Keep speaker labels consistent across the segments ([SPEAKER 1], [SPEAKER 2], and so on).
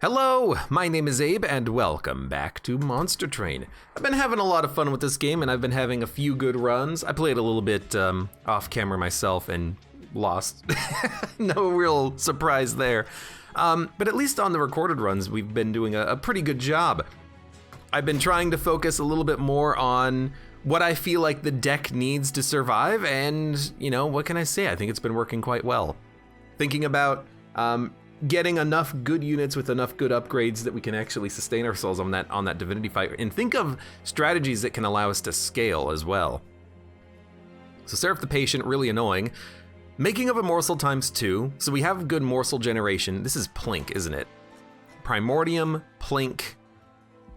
[SPEAKER 1] Hello, my name is Abe, and welcome back to Monster Train. I've been having a lot of fun with this game, and I've been having a few good runs. I played a little bit off camera myself and lost. No real surprise there. But at least on the recorded runs, we've been doing a pretty good job. I've been trying to focus a little bit more on what I feel like the deck needs to survive, and, you know, what can I say? I think it's been working quite well. Thinking about getting enough good units with enough good upgrades that we can actually sustain ourselves on that divinity fight, and think of strategies that can allow us to scale as well. So Seraph the Patient, really annoying. Making of a morsel ×2, so we have good morsel generation. This is Plink, isn't it? Primordium, Plink,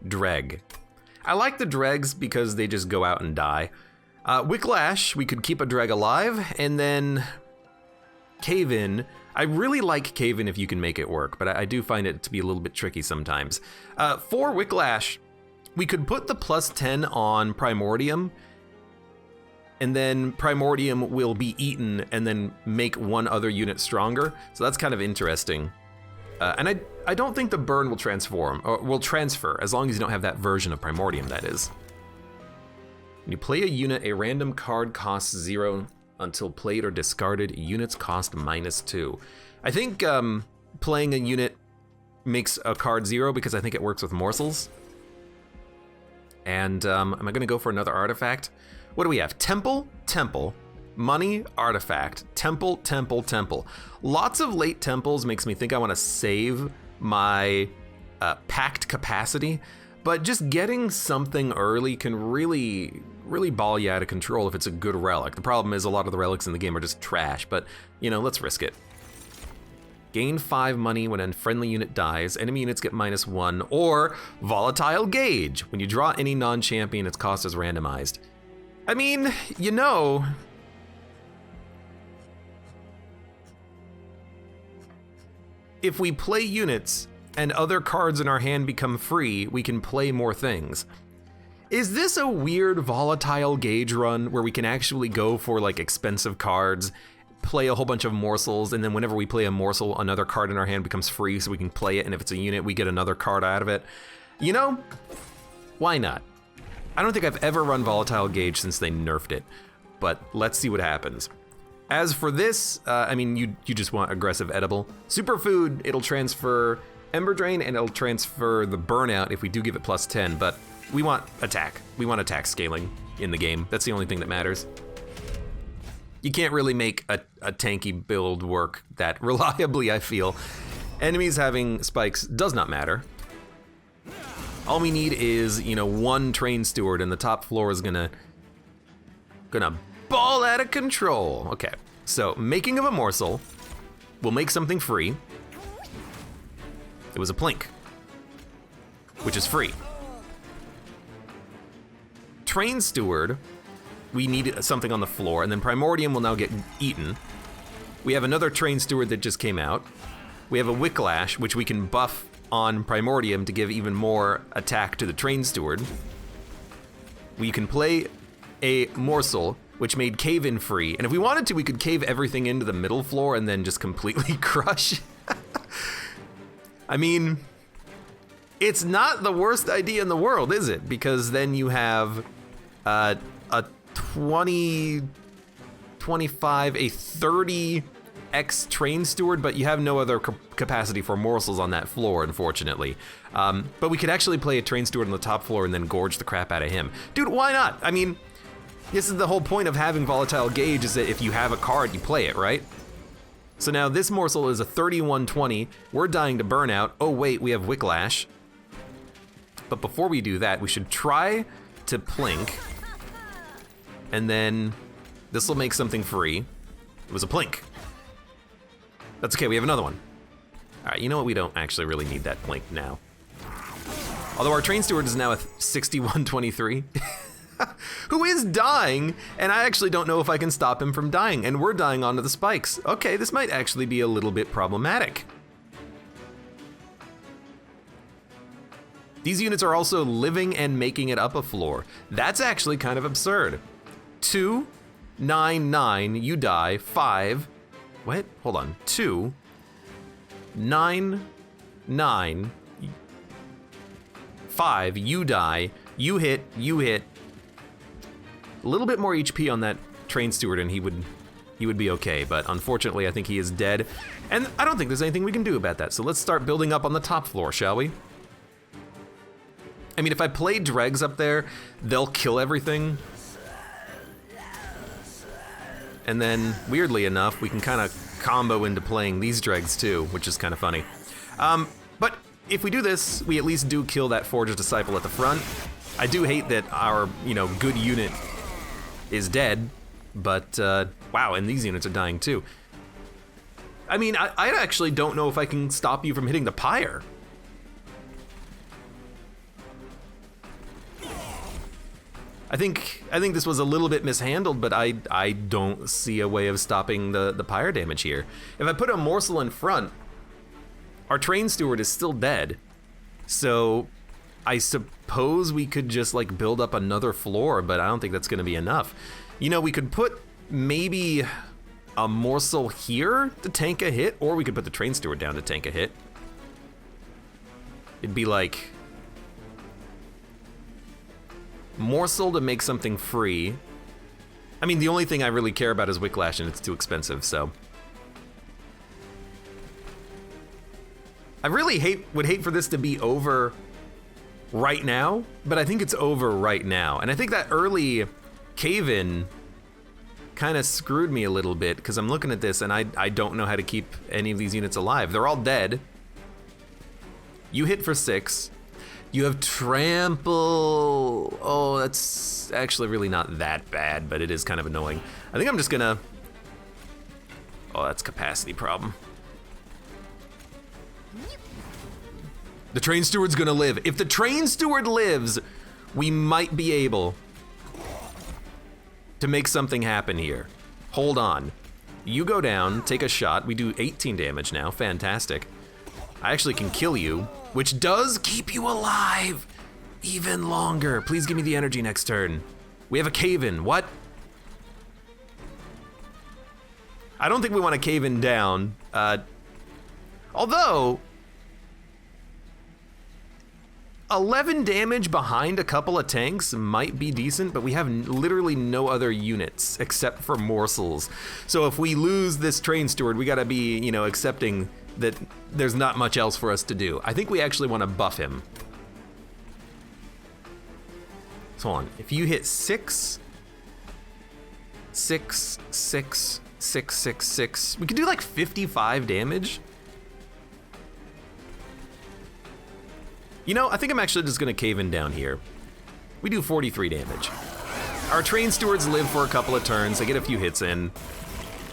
[SPEAKER 1] Dreg. I like the Dregs because they just go out and die. Wicklash, we could keep a Dreg alive, and then Cave-In. I really like Cave-In if you can make it work, but I do find it to be a little bit tricky sometimes. For Wicklash, we could put the +10 on Primordium, and then Primordium will be eaten and then make one other unit stronger. So that's kind of interesting. And I don't think the burn will transform, or will transfer, as long as you don't have that version of Primordium, that is. When you play a unit, a random card costs 0 until played or discarded. Units cost -2. I think playing a unit makes a card 0 because I think it works with morsels. And am I gonna go for another artifact? What do we have? Temple, Temple, Money, Artifact, Temple, Temple, Temple. Lots of late temples makes me think I wanna save my packed capacity, but just getting something early can really ball you out of control if it's a good relic. The problem is a lot of the relics in the game are just trash, but you know, let's risk it. Gain 5 money when a friendly unit dies, enemy units get -1, or Volatile Gauge. When you draw any non-champion, its cost is randomized. I mean, you know, if we play units and other cards in our hand become free, we can play more things. Is this a weird Volatile Gauge run where we can actually go for like expensive cards, play a whole bunch of morsels, and then whenever we play a morsel, another card in our hand becomes free so we can play it, and if it's a unit, we get another card out of it? You know, why not? I don't think I've ever run Volatile Gauge since they nerfed it, but let's see what happens. As for this, I mean, you just want aggressive edible. Superfood, it'll transfer Ember Drain, and it'll transfer the Burnout if we do give it +10, but we want attack. We want attack scaling in the game. That's the only thing that matters. You can't really make a tanky build work that reliably, I feel. Enemies having spikes does not matter. All we need is, you know, one Train Steward, and the top floor is gonna ball out of control. Okay, so making of a morsel will make something free. It was a Plink, which is free. Train Steward, we need something on the floor, and then Primordium will now get eaten. We have another Train Steward that just came out. We have a Wicklash, which we can buff on Primordium to give even more attack to the Train Steward. We can play a Morsel, which made Cave-In free, and if we wanted to, we could cave everything into the middle floor and then just completely crush. I mean, it's not the worst idea in the world, is it? Because then you have a 20, 25, a 30x Train Steward, but you have no other capacity for morsels on that floor, unfortunately. But we could actually play a Train Steward on the top floor and then gorge the crap out of him. Dude, why not? I mean, this is the whole point of having Volatile Gauge, is that if you have a card, you play it, right? So now this morsel is a 3120. We're dying to Burnout. Oh wait, we have Wicklash. But before we do that, we should try to Plink. And then this will make something free. It was a Plink. That's okay, we have another one. All right, you know what? We don't actually really need that Plink now. Although our Train Steward is now a 6123. Who is dying, and I actually don't know if I can stop him from dying, and we're dying onto the spikes. Okay, this might actually be a little bit problematic. These units are also living and making it up a floor. That's actually kind of absurd. 2, 9, 9, you die, 5. What? Hold on, 2, 9, 9, 5, you die, you hit, you hit. A little bit more HP on that train steward and he would be okay, but unfortunately I think he is dead. And I don't think there's anything we can do about that, so let's start building up on the top floor, shall we? I mean, if I play dregs up there, they'll kill everything. And then, weirdly enough, we can kind of combo into playing these dregs too, which is kind of funny. But if we do this, we at least do kill that Forger's Disciple at the front. I do hate that our, good unit is dead, but wow, and these units are dying too. I mean, I actually don't know if I can stop you from hitting the pyre. I think this was a little bit mishandled, but I don't see a way of stopping the pyre damage here. If I put a morsel in front, our train steward is still dead. So I suppose we could just like build up another floor, but I don't think that's gonna be enough. We could put maybe a morsel here to tank a hit, or we could put the train steward down to tank a hit. It'd be like morsel to make something free. I mean, the only thing I really care about is Wicklash, and it's too expensive, so. I really would hate for this to be over right now, but I think it's over right now. And I think that early cave-in kind of screwed me a little bit, because I'm looking at this and I don't know how to keep any of these units alive. They're all dead. You hit for 6. You have trample. Oh, that's actually really not that bad, but it is kind of annoying. I think I'm just gonna, oh, that's capacity problem. The train steward's gonna live. If the train steward lives, we might be able to make something happen here. Hold on. You go down, take a shot. We do 18 damage now, fantastic. I actually can kill you, which does keep you alive even longer. Please give me the energy next turn. We have a cave-in, what? I don't think we want to cave-in down. Although, 11 damage behind a couple of tanks might be decent, but we have literally no other units except for morsels. So if we lose this train steward, we gotta be, accepting that there's not much else for us to do. I think we actually want to buff him. So hold on, if you hit 6, 6, 6, 6, 6, 6, we could do like 55 damage. I think I'm actually just gonna cave in down here. We do 43 damage. Our train stewards live for a couple of turns, they get a few hits in,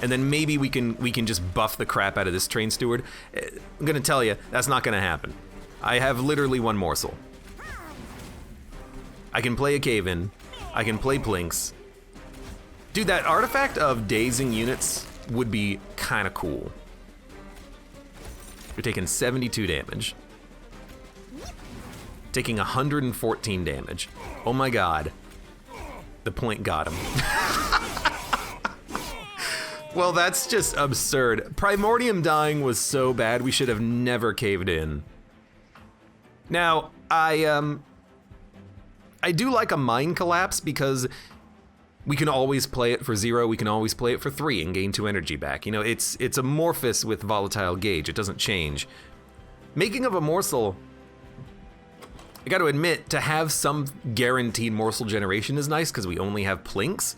[SPEAKER 1] and then maybe we can just buff the crap out of this train steward. I'm gonna tell you, that's not gonna happen. I have literally one morsel. I can play a cave-in, I can play Plinks. Dude, that artifact of dazing units would be kinda cool. You're taking 72 damage. Taking 114 damage. Oh my god. The point got him. Well, that's just absurd. Primordium dying was so bad, we should have never caved in. Now, I do like a Mind Collapse because we can always play it for 0, we can always play it for 3 and gain 2 energy back. It's amorphous with Volatile Gauge, it doesn't change. Making of a morsel, I gotta admit, to have some guaranteed morsel generation is nice because we only have Plinks.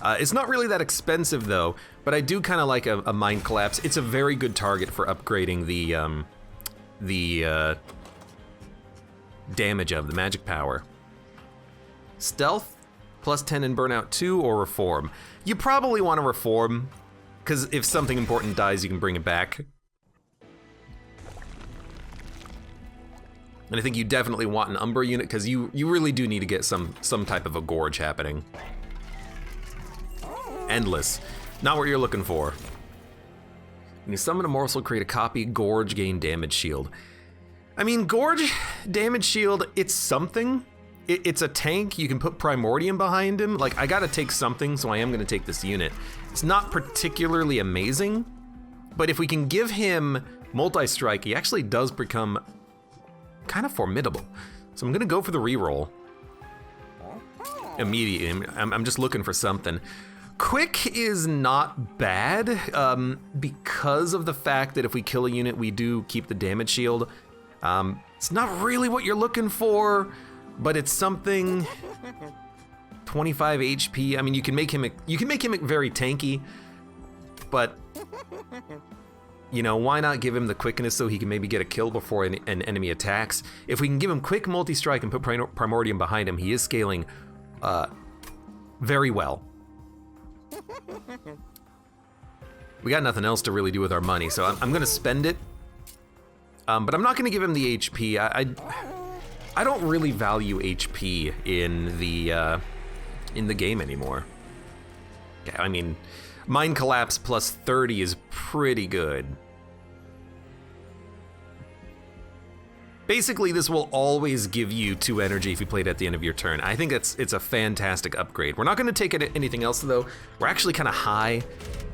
[SPEAKER 1] It's not really that expensive though, but I do kind of like a Mind Collapse. It's a very good target for upgrading the damage of the magic power. Stealth, plus 10 in Burnout 2, or Reform. You probably want to Reform, because if something important dies, you can bring it back. And I think you definitely want an Umbra unit, because you really do need to get some type of a Gorge happening. Endless. Not what you're looking for. When you summon a morsel, create a copy, Gorge, gain damage shield. I mean, Gorge, damage shield, it's something. It's a tank, you can put Primordium behind him. Like, I gotta take something, so I am gonna take this unit. It's not particularly amazing, but if we can give him multi-strike, he actually does become kind of formidable. So I'm gonna go for the reroll immediately. I'm just looking for something. Quick is not bad because of the fact that if we kill a unit, we do keep the damage shield. It's not really what you're looking for, but it's something. 25 HP. I mean, you can make him very tanky, but you know, why not give him the quickness so he can maybe get a kill before an enemy attacks? If we can give him quick multi-strike and put Primordium behind him, he is scaling very well. We got nothing else to really do with our money, so I'm gonna spend it. But I'm not gonna give him the HP. I don't really value HP in the game anymore. Yeah, I mean, Mind Collapse plus 30 is pretty good. Basically, this will always give you 2 energy if you play it at the end of your turn. I think it's a fantastic upgrade. We're not gonna take anything else though. We're actually kind of high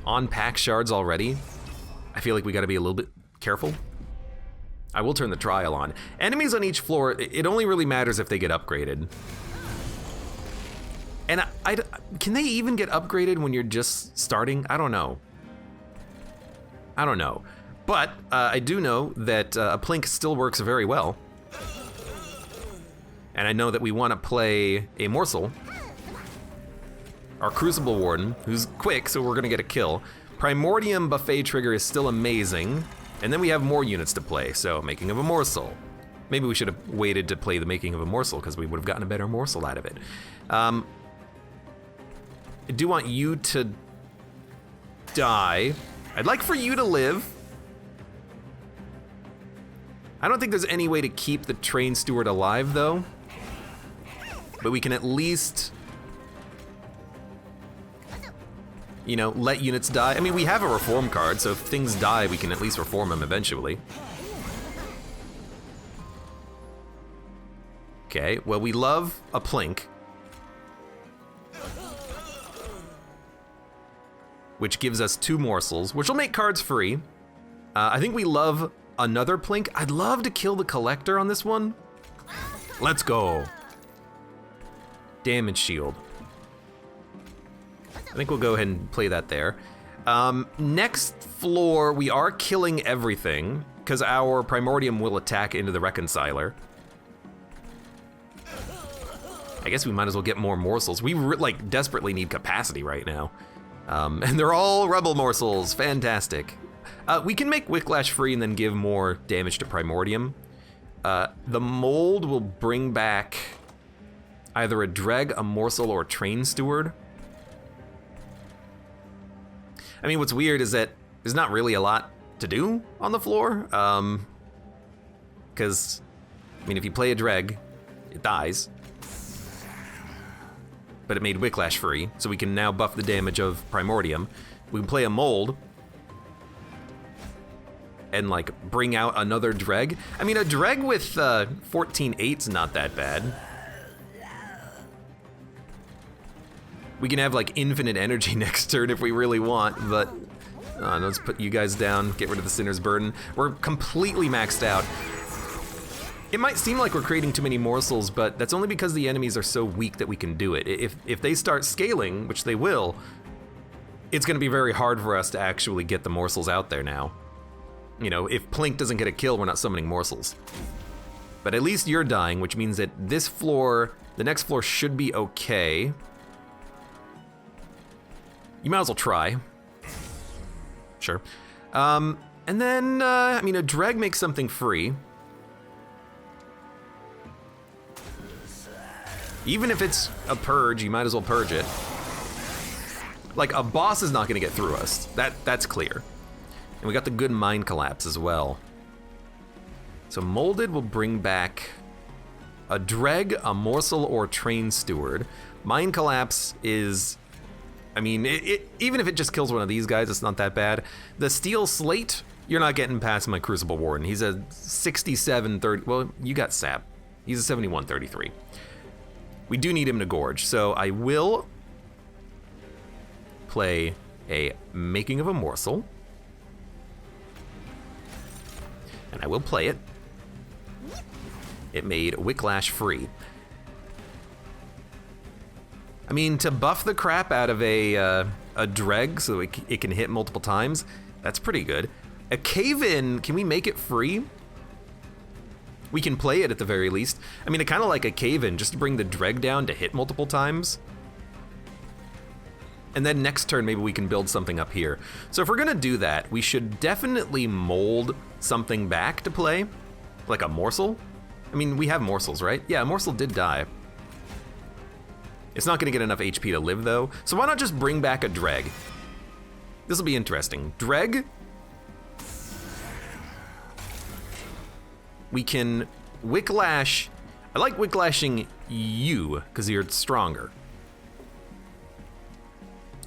[SPEAKER 1] on pack shards already. I feel like we gotta be a little bit careful. I will turn the trial on. Enemies on each floor, it only really matters if they get upgraded. And can they even get upgraded when you're just starting? I don't know. But I do know that a Plink still works very well. And I know that we want to play a Morsel, our Crucible Warden, who's quick, so we're gonna get a kill. Primordium Buffet Trigger is still amazing. And then we have more units to play, so Making of a Morsel. Maybe we should have waited to play the Making of a Morsel because we would have gotten a better morsel out of it. I do want you to die. I'd like for you to live. I don't think there's any way to keep the Train Steward alive though. But we can at least, you know, let units die. I mean, we have a reform card, so if things die, we can at least reform them eventually. Okay, well, we love a Plink, which gives us 2 morsels, which will make cards free. I think we love another Plink. I'd love to kill the Collector on this one. Let's go. Damage shield. I think we'll go ahead and play that there. Next floor, we are killing everything because our Primordium will attack into the Reconciler. I guess we might as well get more morsels. We like desperately need capacity right now. And they're all Rebel morsels, fantastic. We can make Whiplash free and then give more damage to Primordium. The mold will bring back either a Dreg, a Morsel, or a Train Steward. I mean, what's weird is that there's not really a lot to do on the floor. Because, I mean, if you play a Dreg, it dies. But it made Whiplash free, so we can now buff the damage of Primordium. We can play a Mold and like bring out another Dreg. I mean, a Dreg with 14/8's not that bad. We can have like infinite energy next turn if we really want, but let's put you guys down, get rid of the Sinner's Burden. We're completely maxed out. It might seem like we're creating too many morsels, but that's only because the enemies are so weak that we can do it. If they start scaling, which they will, it's gonna be very hard for us to actually get the morsels out there now. You know, if Plink doesn't get a kill, we're not summoning morsels. But at least you're dying, which means that this floor, the next floor should be okay. You might as well try. Sure. And then, I mean, a Dreg makes something free. Even if it's a purge, you might as well purge it. Like, a boss is not gonna get through us. That's clear. And we got the good Mind Collapse as well. So Molded will bring back a Dreg, a Morsel, or Train Steward. Mind Collapse is, I mean, even if it just kills one of these guys, it's not that bad. The Steel Slate, you're not getting past my Crucible Warden. He's a 67-30, well, you got Sap. He's a 71-33. We do need him to gorge, so I will play a Making of a Morsel. and I will play it. It made Wicklash free. I mean, to buff the crap out of a Dreg so it can hit multiple times, that's pretty good. A Cave-In, can we make it free? We can play it at the very least. I mean, I kind of like a Cave-In just to bring the Dreg down to hit multiple times. And then next turn, maybe we can build something up here. So if we're gonna do that, we should definitely mold something back to play, like a morsel. I mean, we have morsels, right? Yeah, a morsel did die. It's not gonna get enough HP to live though, so why not just bring back a Dreg? This will be interesting. Dreg. We can Wicklash. I like Wicklashing you, because you're stronger.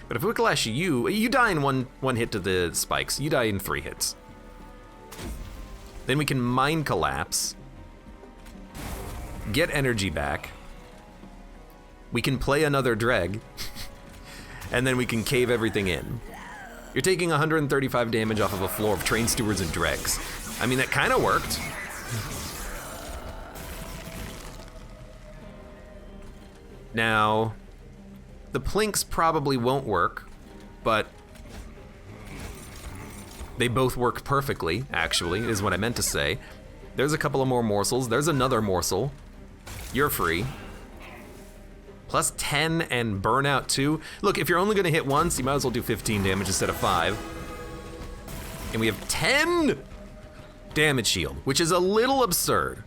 [SPEAKER 1] But if Wicklash you die in one hit to the spikes. You die in 3 hits. Then we can Mind Collapse. Get energy back. We can play another Dreg. And then we can cave everything in. You're taking 135 damage off of a floor of Train Stewards and Dregs. I mean, that kind of worked. Now, the Plinks probably won't work, but they both work perfectly, actually, is what I meant to say. There's a couple of more morsels. There's another morsel. You're free. Plus 10 and burnout 2. Look, if you're only gonna hit once, you might as well do 15 damage instead of 5. And we have 10 damage shield, which is a little absurd.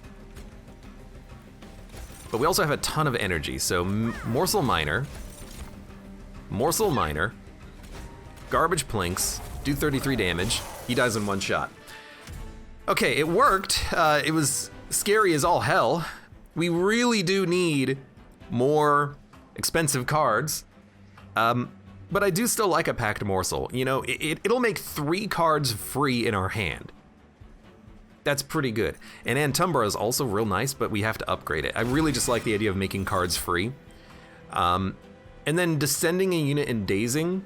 [SPEAKER 1] But we also have a ton of energy, so Morsel Miner, Garbage Plinks, do 33 damage. He dies in 1 shot. Okay, it worked. It was scary as all hell. We really do need more expensive cards. But I do still like a Packed Morsel. You know, it'll make 3 cards free in our hand. That's pretty good. And Antumbra is also real nice, but we have to upgrade it. I really just like the idea of making cards free. And then descending a unit and dazing.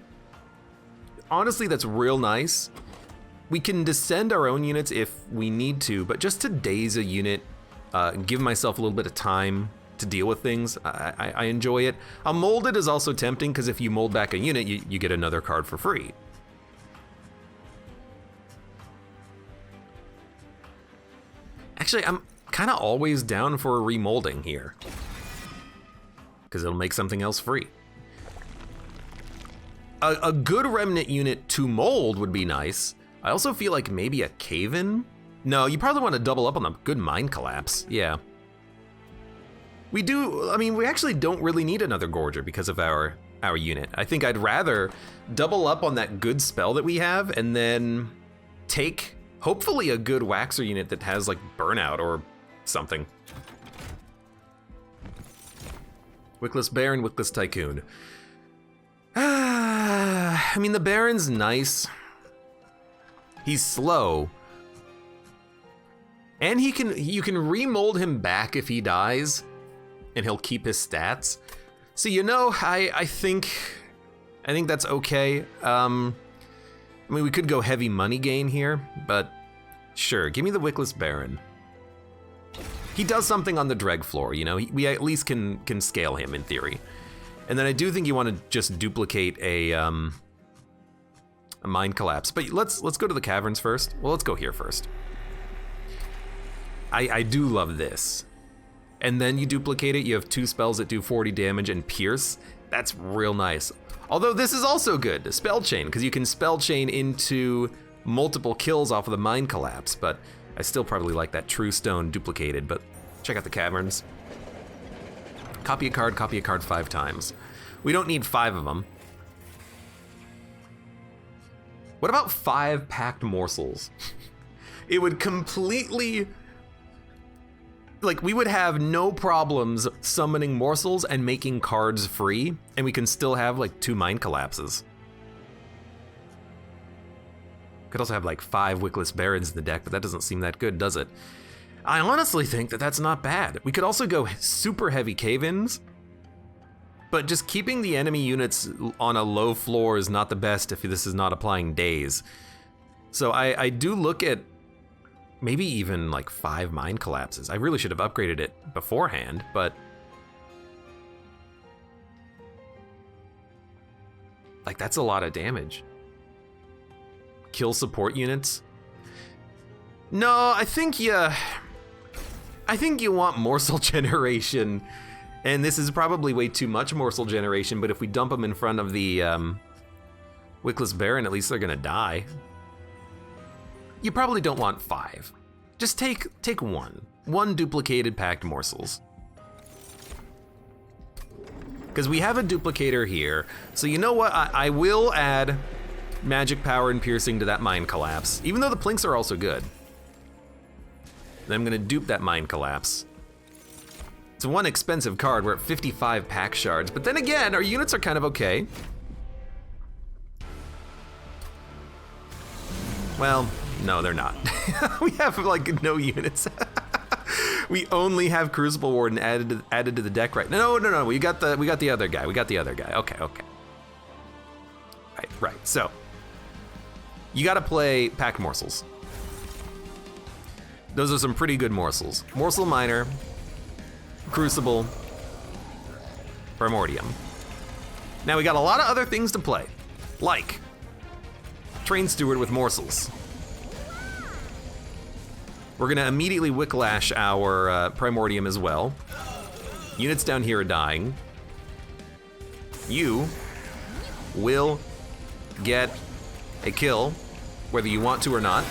[SPEAKER 1] Honestly, that's real nice. We can descend our own units if we need to, but just to daze a unit, give myself a little bit of time to deal with things, I enjoy it. A Molded is also tempting, because if you mold back a unit, you get another card for free. Actually, I'm kind of always down for a remolding here, because it'll make something else free. A good remnant unit to mold would be nice. I also feel like maybe a Cave-In? No, you probably want to double up on the good Mind Collapse, yeah. We do, I mean, we actually don't really need another Gorger because of our unit. I think I'd rather double up on that good spell that we have and then take hopefully a good Waxer unit that has like Burnout or something. Wickless Baron, Wickless Tycoon. I mean, the Baron's nice. He's slow. And you can remold him back if he dies, and he'll keep his stats. So, you know, I think that's okay. I mean, we could go heavy money gain here, but sure, give me the Wickless Baron. He does something on the Dreg floor, you know, we at least can scale him in theory. And then I do think you want to just duplicate a Mind Collapse. But let's go to the caverns first. Well, let's go here first. I do love this. And then you duplicate it, you have 2 spells that do 40 damage and pierce. That's real nice. Although this is also good, Spell Chain, because you can Spell Chain into multiple kills off of the Mind Collapse, but I still probably like that True Stone duplicated, but check out the caverns. Copy a card 5 times. We don't need 5 of them. What about 5 Packed Morsels? It would completely, like, we would have no problems summoning morsels and making cards free, and we can still have like 2 Mind Collapses. Could also have like 5 Wickless Barons in the deck, but that doesn't seem that good, does it? I honestly think that that's not bad. We could also go super heavy Cave-Ins, but just keeping the enemy units on a low floor is not the best if this is not applying daze. So I do look at maybe even like 5 mine collapses. I really should have upgraded it beforehand, but like that's a lot of damage. Kill support units. No, I think you want morsel generation, and this is probably way too much morsel generation, but if we dump them in front of the Wickless Baron, at least they're gonna die. You probably don't want 5. Just take 1. 1 duplicated packed morsels. Because we have a duplicator here, so you know what? I will add magic power and piercing to that mine collapse, even though the plinks are also good. Then I'm gonna dupe that mine collapse. It's one expensive card. We're at 55 pack shards, but then again, our units are kind of okay. Well, no, they're not. We have like no units. We only have Crucible Warden added to the deck right now. No. We got the other guy. Okay. Right. So you got to play pack morsels. Those are some pretty good morsels. Morsel Miner, Crucible, Primordium. Now we got a lot of other things to play, like Train Steward with morsels. We're gonna immediately Wicklash our Primordium as well. Units down here are dying. You will get a kill, whether you want to or not.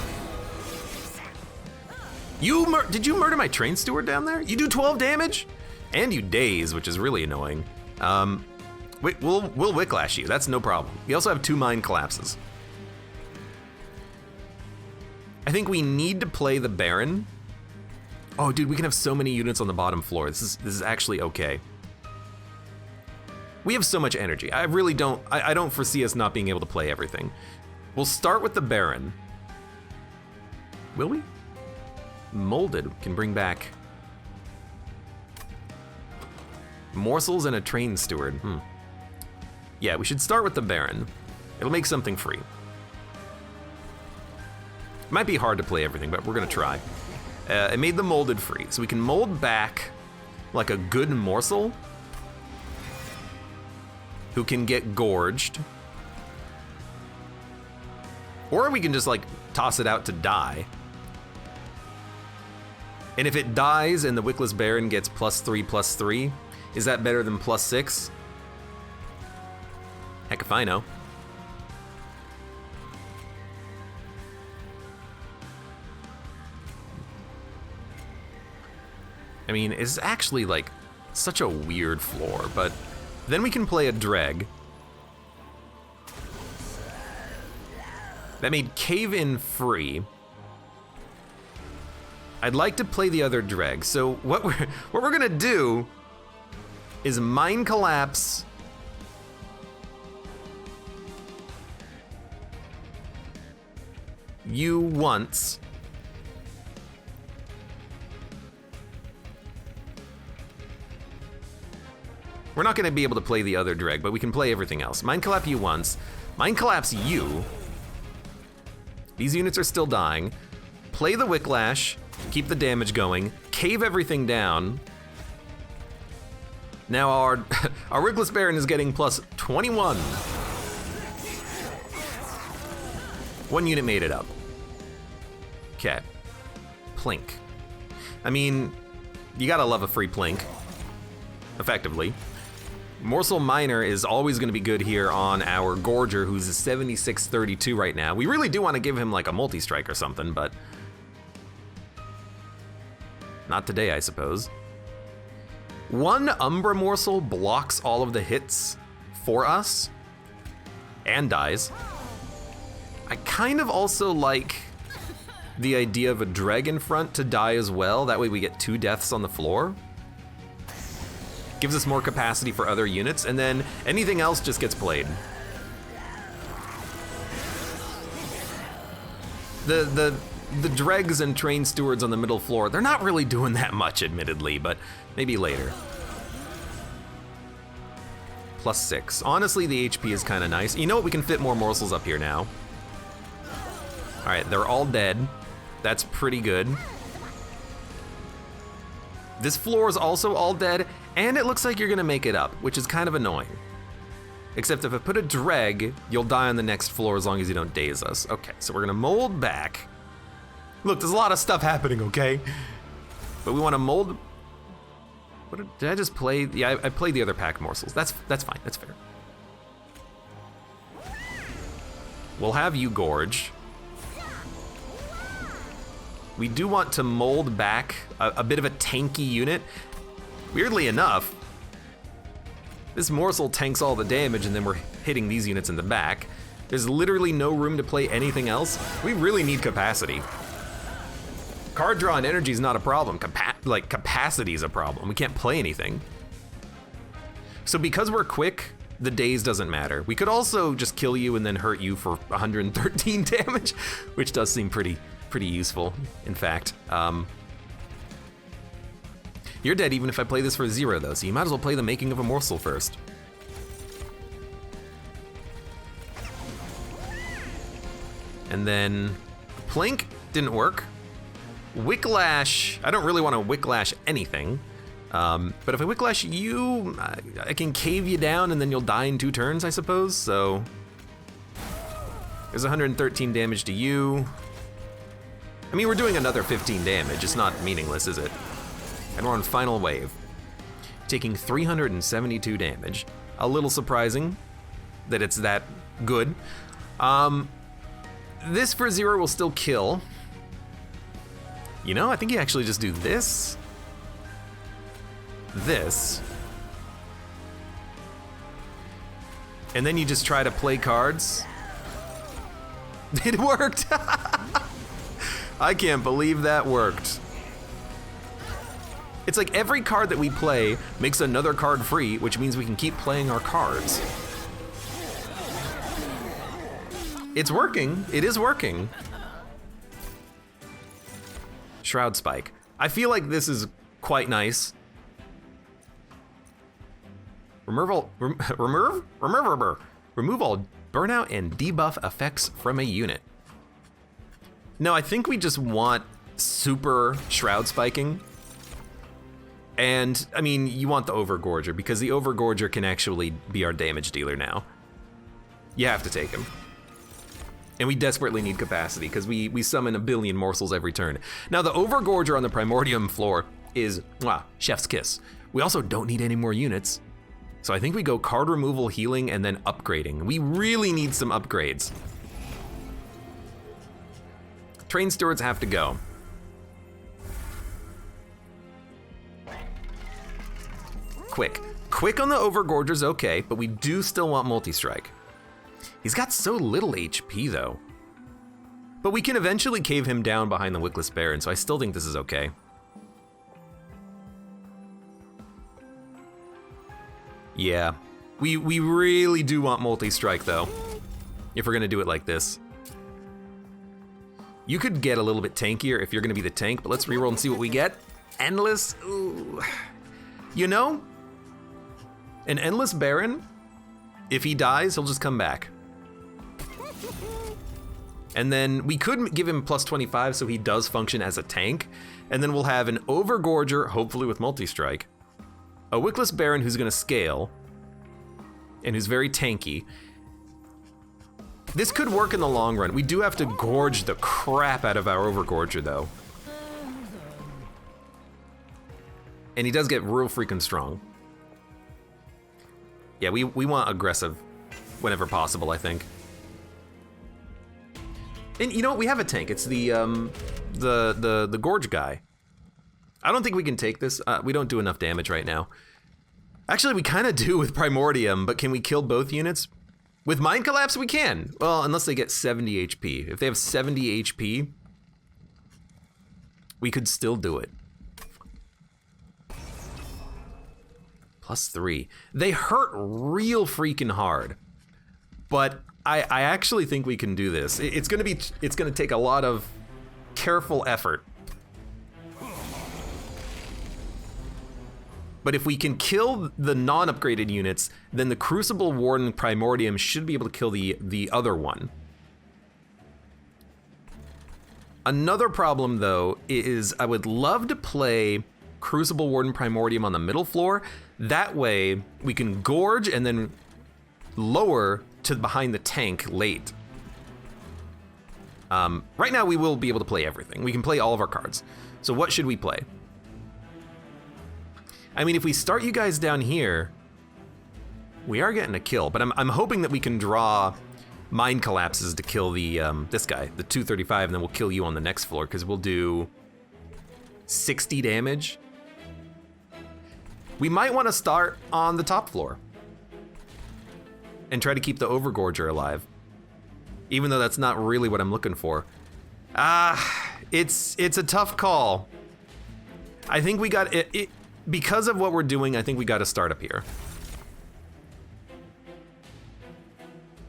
[SPEAKER 1] Did you murder my Train Steward down there? You do 12 damage? And you daze, which is really annoying. We'll Wicklash you, that's no problem. We also have 2 mine collapses. I think we need to play the Baron. Oh, dude, we can have so many units on the bottom floor. This is actually okay. We have so much energy. I really don't, I don't foresee us not being able to play everything. We'll start with the Baron. Will we? Molded can bring back morsels and a Train Steward. Yeah, we should start with the Baron. It'll make something free. Might be hard to play everything, but we're gonna try. It made the molded free, so we can mold back like a good morsel who can get gorged. Or we can just like toss it out to die. And if it dies and the Wickless Baron gets +3/+3, is that better than +6? Heck if I know. I mean, it's actually like such a weird floor, but then we can play a Dreg. That made Cave In free. I'd like to play the other Dreg. So what we're gonna do is Mine Collapse you once. We're not gonna be able to play the other Dreg, but we can play everything else. Mine Collapse you once, Mine Collapse you. These units are still dying. Play the Wicklash, keep the damage going, cave everything down. Now our Wickless Baron is getting +21. 1 unit made it up. Okay, Plink. I mean, you gotta love a free Plink, effectively. Morsel Miner is always gonna be good here on our Gorger, who's a 7632 right now. We really do wanna give him like a multi-strike or something, but not today, I suppose. 1 Umbra Morsel blocks all of the hits for us and dies. I kind of also like the idea of a Dreg in front to die as well. That way we get 2 deaths on the floor. Gives us more capacity for other units, and then anything else just gets played. The Dregs and Train Stewards on the middle floor, they're not really doing that much, admittedly, but maybe later. +6. Honestly, the HP is kind of nice. You know what? We can fit more morsels up here now. All right, they're all dead. That's pretty good. This floor is also all dead, and it looks like you're gonna make it up, which is kind of annoying. Except if I put a dreg, you'll die on the next floor as long as you don't daze us. Okay, so we're gonna mold back. Look, there's a lot of stuff happening, okay? But we wanna mold. Did I just play? Yeah, I played the other pack morsels. That's fine, that's fair. We'll have you gorge. We do want to mold back a bit of a tanky unit. Weirdly enough, this morsel tanks all the damage and then we're hitting these units in the back. There's literally no room to play anything else. We really need capacity. Card draw and energy is not a problem. Capacity is a problem. We can't play anything. So because we're quick, the daze doesn't matter. We could also just kill you and then hurt you for 113 damage, which does seem pretty useful, in fact. You're dead even if I play this for 0 though, so you might as well play the making of a morsel first. And then Plink didn't work. Wicklash, I don't really want to Wicklash anything. But if I Wicklash you, I can cave you down and then you'll die in 2 turns, I suppose, so. There's 113 damage to you. I mean, we're doing another 15 damage. It's not meaningless, is it? And we're on final wave. Taking 372 damage. A little surprising that it's that good. This for 0 will still kill. You know, I think you actually just do this. This. And then you just try to play cards. It worked! I can't believe that worked. It's like every card that we play makes another card free, which means we can keep playing our cards. It's working. It is working. Shroud Spike. I feel like this is quite nice. Remove all burnout and debuff effects from a unit. No, I think we just want super Shroud Spiking. And, I mean, you want the Overgorger, because the Overgorger can actually be our damage dealer now. You have to take him. And we desperately need capacity, because we summon a billion morsels every turn. Now, the Overgorger on the Primordium floor is, chef's kiss. We also don't need any more units. So I think we go card removal, healing, and then upgrading. We really need some upgrades. Train stewards have to go. Quick on the Overgorger's okay, but we do still want multi-strike. He's got so little HP though. But we can eventually cave him down behind the Wickless Baron, so I still think this is okay. Yeah, we really do want multi-strike though, if we're gonna do it like this. You could get a little bit tankier if you're gonna be the tank, but let's reroll and see what we get. Endless, ooh. You know, an Endless Baron, if he dies, he'll just come back. And then we could give him plus 25 so he does function as a tank, and then we'll have an Overgorger, hopefully with multi-strike, a Wickless Baron who's gonna scale, and who's very tanky. This could work in the long run. We do have to gorge the crap out of our Overgorger though. And he does get real freaking strong. Yeah, we want aggressive whenever possible, I think. And you know what, we have a tank. It's the Gorge guy. I don't think we can take this. We don't do enough damage right now. Actually, we kind of do with Primordium, but can we kill both units? With Mind Collapse, we can. Well, unless they get 70 HP. If they have 70 HP, we could still do it. +3. They hurt real freaking hard, but I actually think we can do this. It's gonna take a lot of careful effort. But if we can kill the non-upgraded units, then the Crucible Warden Primordium should be able to kill the other one. Another problem, though, is I would love to play Crucible Warden Primordium on the middle floor. That way, we can gorge and then lower to behind the tank late. Right now, we will be able to play everything. We can play all of our cards. So what should we play? I mean, if we start you guys down here, we are getting a kill, but I'm hoping that we can draw Mind Collapses to kill the this guy, the 235, and then we'll kill you on the next floor, because we'll do 60 damage. We might want to start on the top floor and try to keep the Overgorger alive, even though that's not really what I'm looking for. It's a tough call. I think we got it because of what we're doing. I think we got to start up here.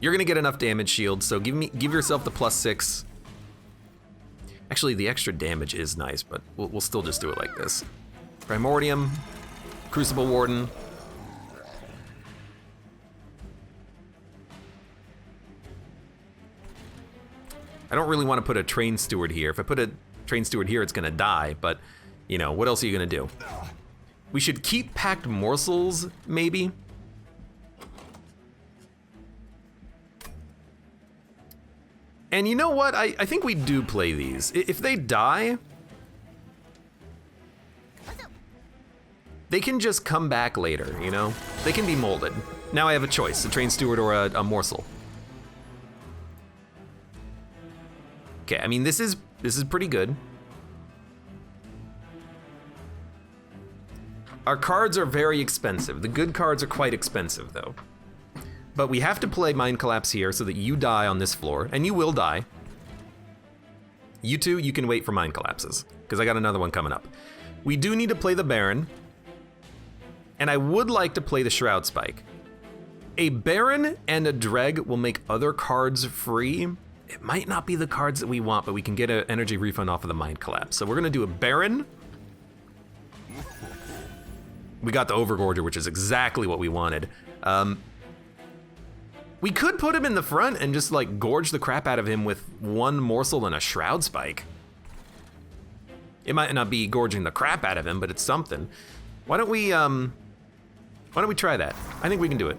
[SPEAKER 1] You're gonna get enough damage shield, so give yourself the +6. Actually, the extra damage is nice, but we'll still just do it like this. Primordium, Crucible Warden. I don't really want to put a Train Steward here. If I put a Train Steward here, it's gonna die, but you know, what else are you gonna do? We should keep Packed Morsels, maybe. And you know what? I think we do play these. If they die, they can just come back later, you know? They can be molded. Now I have a choice, a Train Steward or a Morsel. Okay, I mean, this is pretty good. Our cards are very expensive. The good cards are quite expensive, though. But we have to play Mind Collapse here so that you die on this floor, and you will die. You two, you can wait for Mind Collapses, because I got another one coming up. We do need to play the Baron, and I would like to play the Shroud Spike. A Baron and a Dreg will make other cards free. It might not be the cards that we want, but we can get an energy refund off of the Mind Collapse. So we're gonna do a Baron. We got the Overgorger, which is exactly what we wanted. We could put him in the front and just like gorge the crap out of him with one Morsel and a Shroud Spike. It might not be gorging the crap out of him, but it's something. Why don't we try that? I think we can do it.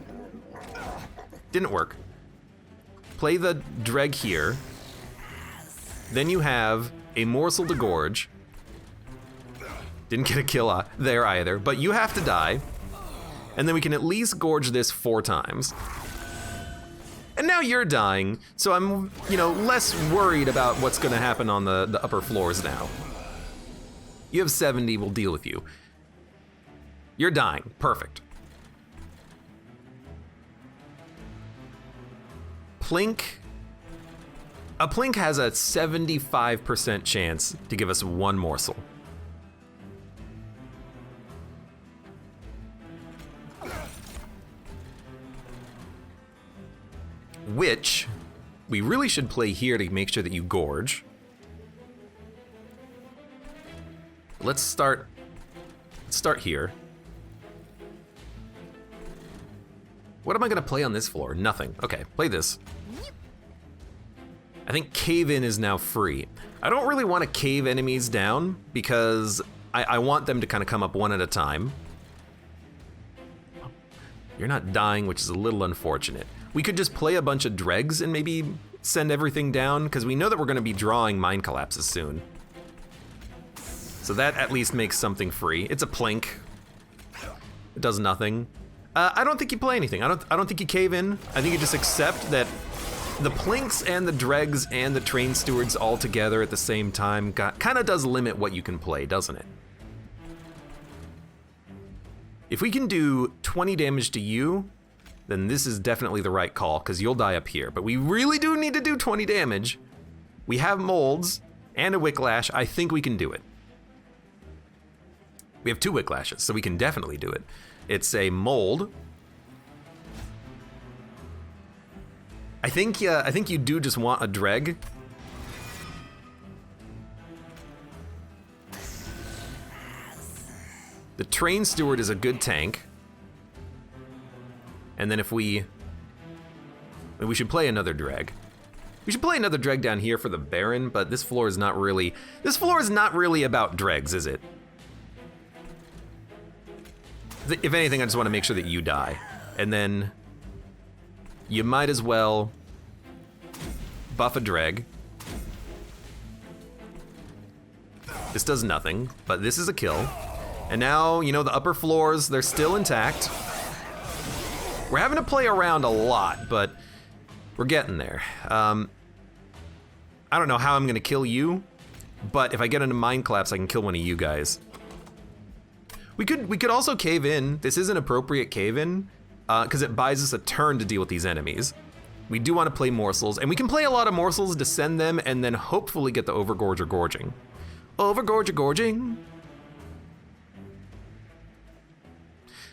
[SPEAKER 1] Didn't work. Play the Dreg here. Then you have a Morsel to gorge. Didn't get a kill there either, but you have to die. And then we can at least gorge this 4 times. And now you're dying, so I'm, you know, less worried about what's gonna happen on the upper floors now. You have 70, we'll deal with you. You're dying, perfect. Plink. A Plink has a 75% chance to give us 1 Morsel. Which we really should play here to make sure that you gorge. Let's start here. What am I gonna play on this floor? Nothing. Okay, play this. I think Cave In is now free. I don't really want to cave enemies down because I want them to kind of come up one at a time. You're not dying, which is a little unfortunate. We could just play a bunch of Dregs and maybe send everything down, because we know that we're going to be drawing Mind Collapses soon. So that at least makes something free. It's a Plink. It does nothing. I don't think you play anything. I don't think you cave in. I think you just accept that the Plinks and the Dregs and the Train Stewards all together at the same time kind of does limit what you can play, doesn't it? If we can do 20 damage to you, then this is definitely the right call, because you'll die up here. But we really do need to do 20 damage. We have molds and a Wicklash. I think we can do it. We have 2 Wicklashes, so we can definitely do it. It's a mold. I think you do just want a Dreg. The Train Steward is a good tank. And then if we should play another Dreg. We should play another Dreg down here for the Baron, but this floor is not really about dregs, is it? If anything, I just want to make sure that you die. And then you might as well buff a Dreg. This does nothing, but this is a kill. And now, you know, the upper floors, they're still intact. We're having to play around a lot, but we're getting there. I don't know how I'm gonna kill you, but if I get into Mind Collapse, I can kill one of you guys. We could also cave in. This is an appropriate cave in, because it buys us a turn to deal with these enemies. We do want to play morsels, and we can play a lot of morsels, descend them, and then hopefully get the Overgorger gorging. Overgorger gorging.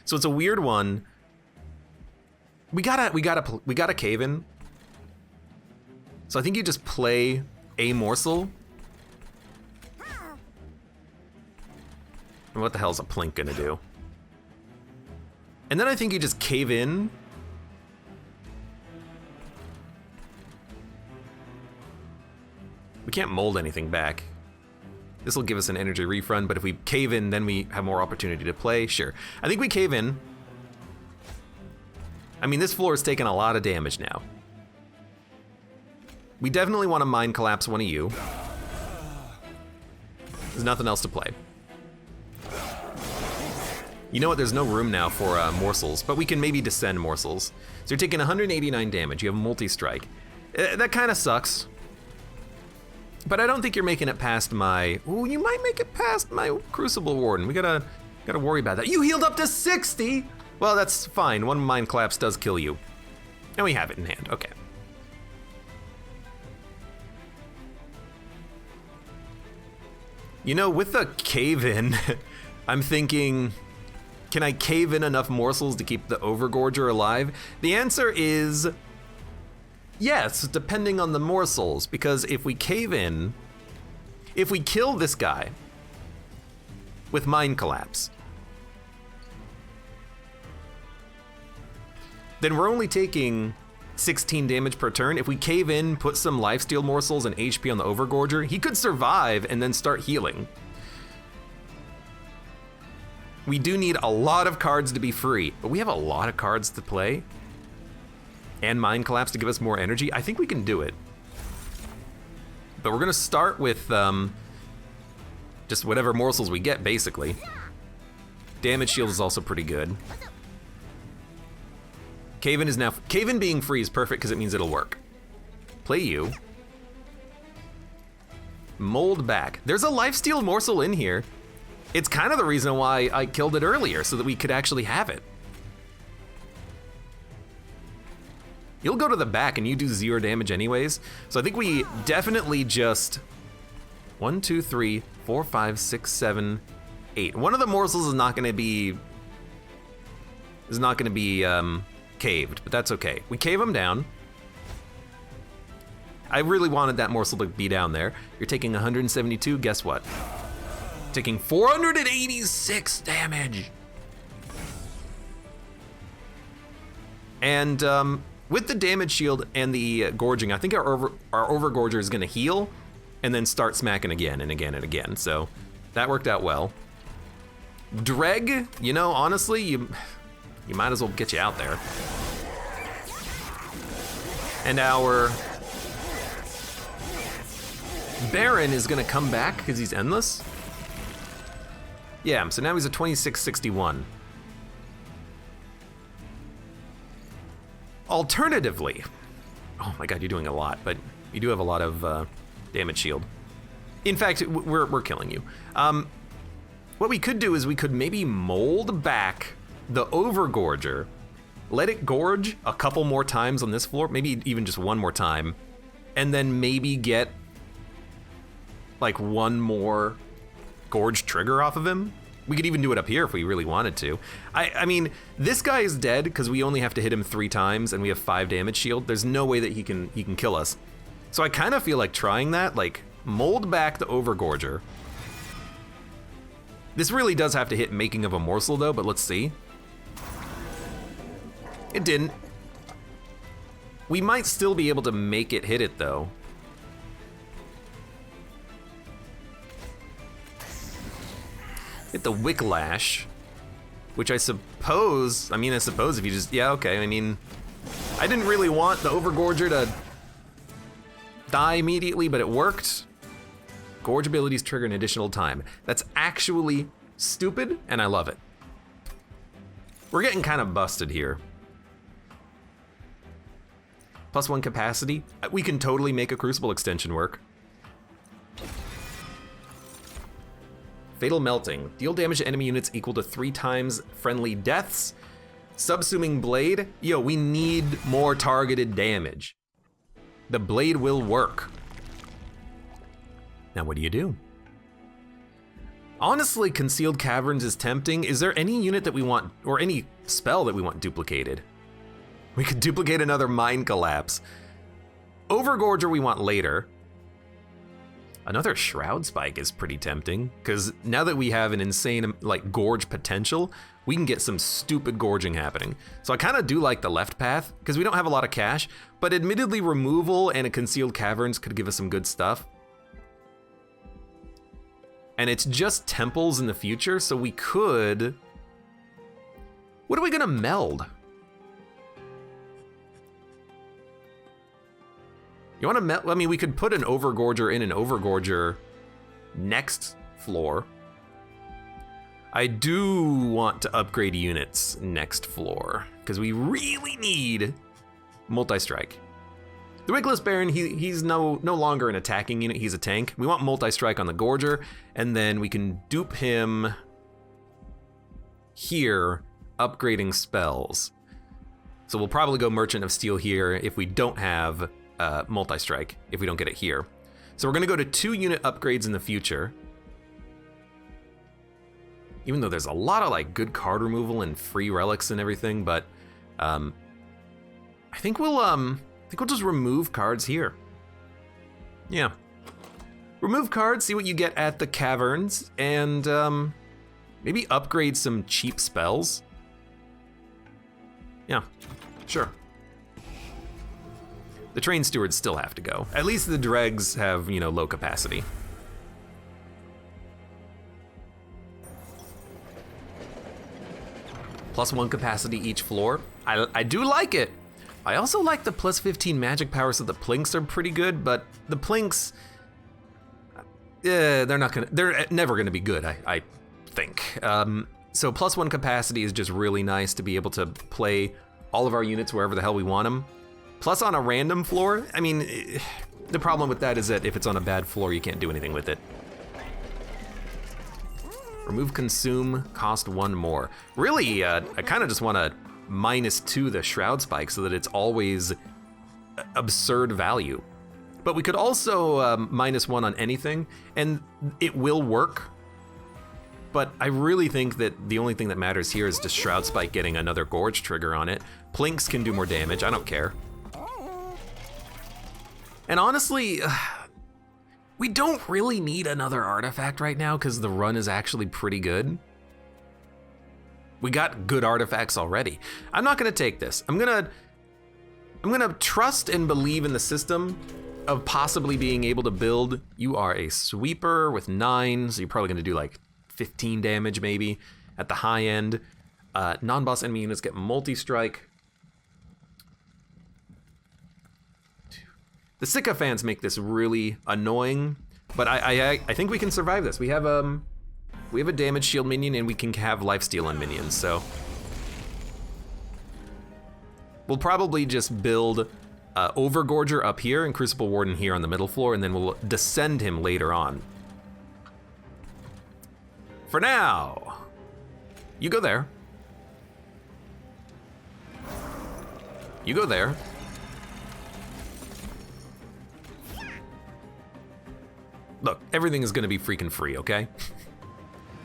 [SPEAKER 1] So it's a weird one. We gotta cave in. So I think you just play a morsel. And what the hell is a plink gonna do? And then I think you just cave in. We can't mold anything back. This will give us an energy refund, but if we cave in, then we have more opportunity to play. Sure. I think we cave in. I mean, this floor is taking a lot of damage now. We definitely want to Mind Collapse one of you. There's nothing else to play. You know what, there's no room now for morsels, but we can maybe descend morsels. So you're taking 189 damage, you have multi-strike. That kind of sucks. But I don't think you're making it past my... Ooh, you might make it past my Crucible Warden. We gotta worry about that. You healed up to 60! Well, that's fine. One Mind Collapse does kill you. And we have it in hand, okay. You know, with the cave-in, I'm thinking, can I cave in enough morsels to keep the Overgorger alive? The answer is yes, depending on the morsels, because if we cave in, if we kill this guy with Mind Collapse, then we're only taking 16 damage per turn. If we cave in, put some lifesteal morsels and HP on the Overgorger, he could survive and then start healing. We do need a lot of cards to be free, but we have a lot of cards to play. And Mind Collapse to give us more energy. I think we can do it. But we're gonna start with just whatever morsels we get, basically. Damage shield is also pretty good. Cave-in is now, Cave-in being free is perfect because it means it'll work. Play you. Mold back. There's a lifesteal morsel in here. It's kind of the reason why I killed it earlier, so that we could actually have it. You'll go to the back and you do 0 damage anyways. So I think we definitely just 1, 2, 3, 4, 5, 6, 7, 8. One of the morsels is not gonna be caved, but that's okay. We cave them down. I really wanted that morsel to be down there. You're taking 172, guess what? Taking 486 damage. And with the damage shield and the gorging, I think our Overgorger is gonna heal and then start smacking again and again and again. So that worked out well. Dreg, you know, honestly, you might as well get you out there. And our Baron is gonna come back because he's endless. Yeah, so now he's a 2661. Alternatively, oh my god, you're doing a lot, but you do have a lot of damage shield. In fact, we're killing you. What we could do is we could maybe mold back the Overgorger, let it gorge a couple more times on this floor, maybe even just one more time, and then maybe get like one more gorge trigger off of him. We could even do it up here if we really wanted to. I mean, this guy is dead because we only have to hit him 3 times and we have 5 damage shield. There's no way that he can kill us. So I kind of feel like trying that, like mold back the Overgorger. This really does have to hit making of a morsel though, but let's see. It didn't. We might still be able to make it hit it though. Hit the Wicklash, which I suppose if you just, yeah, okay, I mean, I didn't really want the Overgorger to die immediately, but it worked. Gorge abilities trigger an additional time. That's actually stupid, and I love it. We're getting kind of busted here. +1 capacity. We can totally make a Crucible extension work. Fatal Melting. Deal damage to enemy units equal to 3 times friendly deaths. Subsuming Blade. Yo, we need more targeted damage. The blade will work. Now what do you do? Honestly, Concealed Caverns is tempting. Is there any unit that we want, or any spell that we want duplicated? We could duplicate another Mind Collapse. Overgorger we want later. Another Shroud Spike is pretty tempting, because now that we have an insane like gorge potential, we can get some stupid gorging happening. So I kind of do like the left path, because we don't have a lot of cash, but admittedly removal and a Concealed Caverns could give us some good stuff. And it's just temples in the future, so we could... What are we gonna meld? You wanna meld? I mean, we could put an Overgorger in an Overgorger next floor. I do want to upgrade units next floor, because we really need multi-strike. The Wickless Baron, he's no longer an attacking unit, he's a tank. We want multi-strike on the Gorger, and then we can dupe him here, upgrading spells. So we'll probably go Merchant of Steel here if we don't have multi-strike, if we don't get it here. So we're gonna go to 2 unit upgrades in the future. Even though there's a lot of like good card removal and free relics and everything, but I think we'll just remove cards here. Yeah. Remove cards, see what you get at the caverns, and maybe upgrade some cheap spells. Yeah, sure. The Train Stewards still have to go. At least the Dregs have, you know, low capacity. +1 capacity each floor. I do like it. I also like the +15 magic power, so the Plinks are pretty good, but the Plinks, they're never gonna be good, I think. So +1 capacity is just really nice to be able to play all of our units wherever the hell we want them. Plus on a random floor, I mean, the problem with that is that if it's on a bad floor, you can't do anything with it. Remove consume, cost 1 more. Really, I kind of just want to -2 the Shroud Spike so that it's always absurd value. But we could also -1 on anything, and it will work. But I really think that the only thing that matters here is just Shroud Spike getting another Gorge trigger on it. Plinks can do more damage, I don't care. And honestly, we don't really need another artifact right now because the run is actually pretty good. We got good artifacts already. I'm not gonna take this. I'm gonna trust and believe in the system of possibly being able to build. You are a sweeper with 9, so you're probably gonna do like 15 damage maybe at the high end. Non-boss enemy units get multi-strike. The Sycophants make this really annoying, but I think we can survive this. We have a damage shield minion and we can have lifesteal on minions, so. We'll probably just build Overgorger up here and Crucible Warden here on the middle floor, and then we'll descend him later on. For now, you go there. You go there. Look, everything is gonna be freaking free, okay?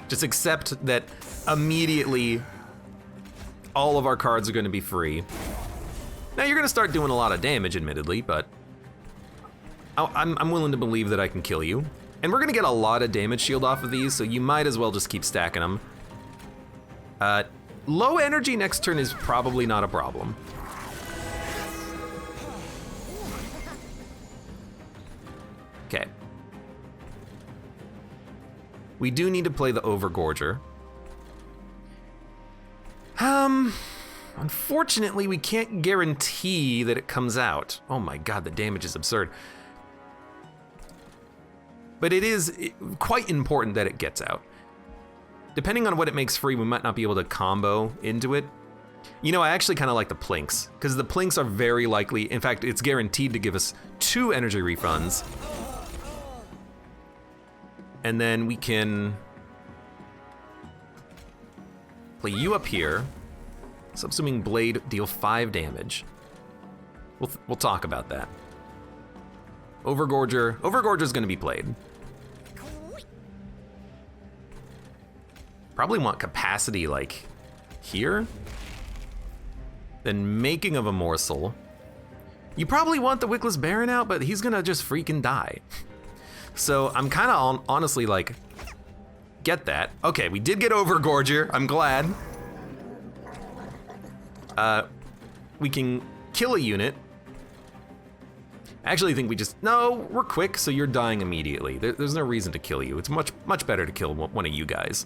[SPEAKER 1] Just accept that immediately all of our cards are gonna be free. Now you're gonna start doing a lot of damage, admittedly, but I'm willing to believe that I can kill you. And we're gonna get a lot of damage shield off of these, so you might as well just keep stacking them. Low energy next turn is probably not a problem. Okay. We do need to play the Overgorger. Unfortunately, we can't guarantee that it comes out. Oh my god, the damage is absurd. But it is quite important that it gets out. Depending on what it makes free, we might not be able to combo into it. You know, I actually kind of like the Plinks, because the Plinks are very likely, in fact, it's guaranteed to give us 2 energy refunds. And then we can play you up here. Subsuming Blade, deal 5 damage. We'll talk about that. Overgorger's gonna be played. Probably want capacity like here. Then Making of a Morsel. You probably want the Wickless Baron out, but he's gonna just freaking die. So I'm kind of honestly like, get that. Okay, we did get Overgorger, I'm glad. We can kill a unit. I actually think we just, no, we're quick, so you're dying immediately. There's no reason to kill you. It's much better to kill one of you guys.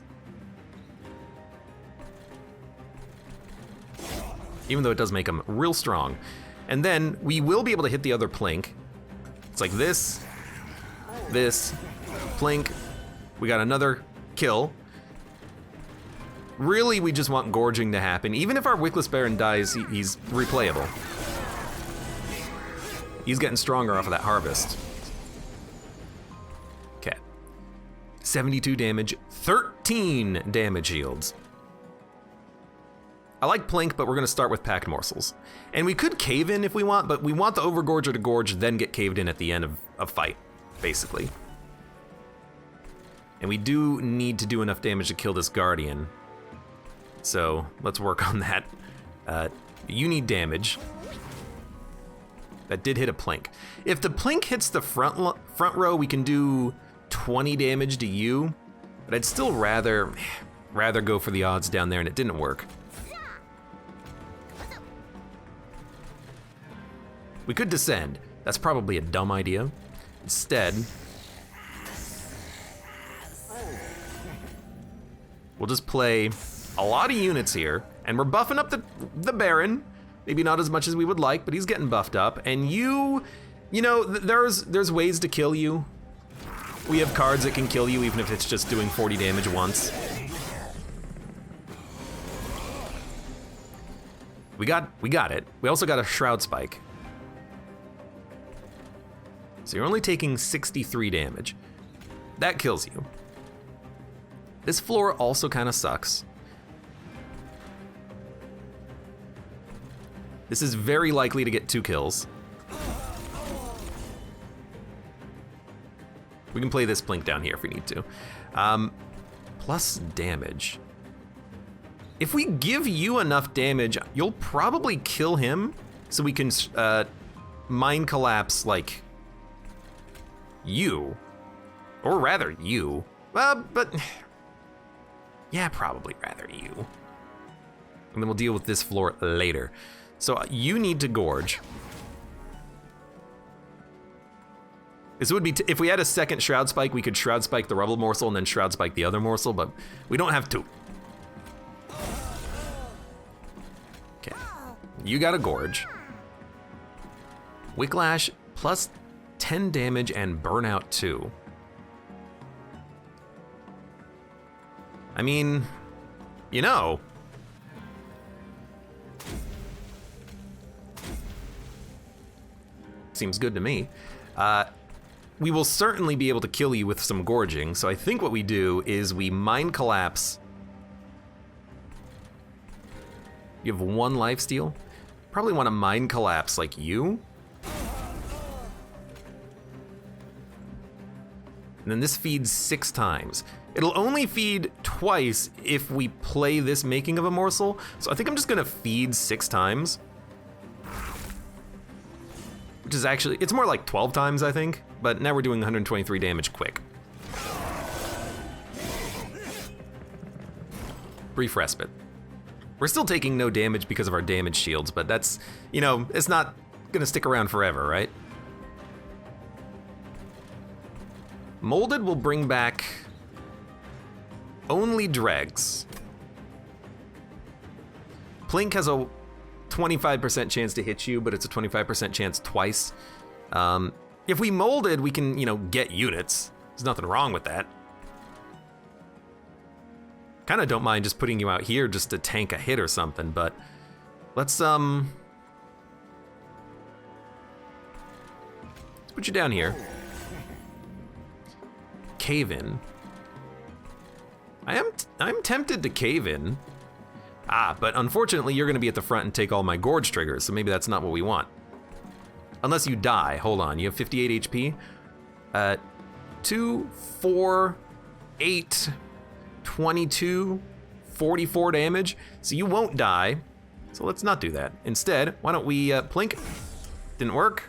[SPEAKER 1] Even though it does make them real strong. And then we will be able to hit the other Plink. It's like this, Plink. We got another kill. Really, we just want gorging to happen. Even if our Wickless Baron dies, he's replayable. He's getting stronger off of that harvest. Okay. 72 damage, 13 damage shields. I like Plink, but we're gonna start with packed morsels. And we could cave in if we want, but we want the Overgorger to gorge, then get caved in at the end of a fight, basically. And we do need to do enough damage to kill this Guardian. So let's work on that. You need damage. That did hit a Plink. If the Plink hits the front row, we can do 20 damage to you, but I'd still rather go for the odds down there, and it didn't work. We could descend. That's probably a dumb idea. Instead, we'll just play a lot of units here, and we're buffing up the Baron. Maybe not as much as we would like, but he's getting buffed up. And you know, there's ways to kill you. We have cards that can kill you even if it's just doing 40 damage once. We got it. We also got a Shroud Spike. So you're only taking 63 damage. That kills you. This floor also kind of sucks. This is very likely to get 2 kills. We can play this Plink down here if we need to. Plus damage. If we give you enough damage, you'll probably kill him, so we can Mind Collapse like you, or rather you. But yeah, probably rather you. And then we'll deal with this floor later. So you need to gorge. This would be, if we had a second Shroud Spike, we could Shroud Spike the Rubble Morsel and then Shroud Spike the other morsel, but we don't have to. Okay, you gotta gorge. Wicklash plus 10 damage and Burnout 2. I mean, you know. Seems good to me. We will certainly be able to kill you with some gorging, so I think what we do is we Mind Collapse. You have 1 lifesteal. Probably want to Mind Collapse like you. And then this feeds 6 times. It'll only feed twice if we play this Making of a Morsel, so I think I'm just gonna feed 6 times. Which is actually, it's more like 12 times, I think, but now we're doing 123 damage quick. Brief respite. We're still taking no damage because of our damage shields, but that's, you know, it's not gonna stick around forever, right? Molded will bring back only dregs. Plink has a 25% chance to hit you, but it's a 25% chance twice. If we molded, we can, you know, get units. There's nothing wrong with that. Kind of don't mind just putting you out here just to tank a hit or something, but let's put you down here. Cave in. I'm tempted to cave in. But unfortunately you're gonna be at the front and take all my gorge triggers, so maybe that's not what we want. Unless you die. Hold on, you have 58 HP. 2, 4, 8, 22, 44 damage. So you won't die. So let's not do that. Instead, why don't we plink? Didn't work.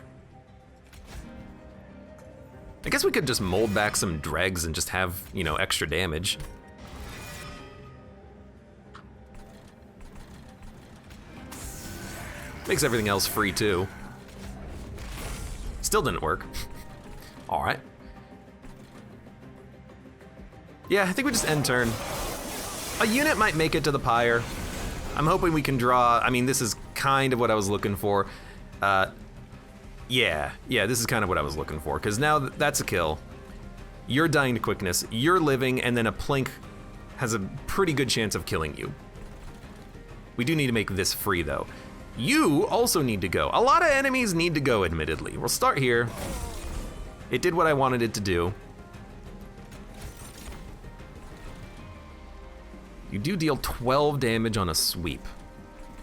[SPEAKER 1] I guess we could just mold back some dregs and just have, you know, extra damage. Makes everything else free too. Still didn't work. All right. Yeah, I think we just end turn. A unit might make it to the pyre. I'm hoping we can draw, I mean, this is kind of what I was looking for. Yeah, this is kind of what I was looking for, because now that's a kill. You're dying to quickness, you're living, and then a plink has a pretty good chance of killing you. We do need to make this free though. You also need to go. A lot of enemies need to go, admittedly. We'll start here. It did what I wanted it to do. You do deal 12 damage on a sweep.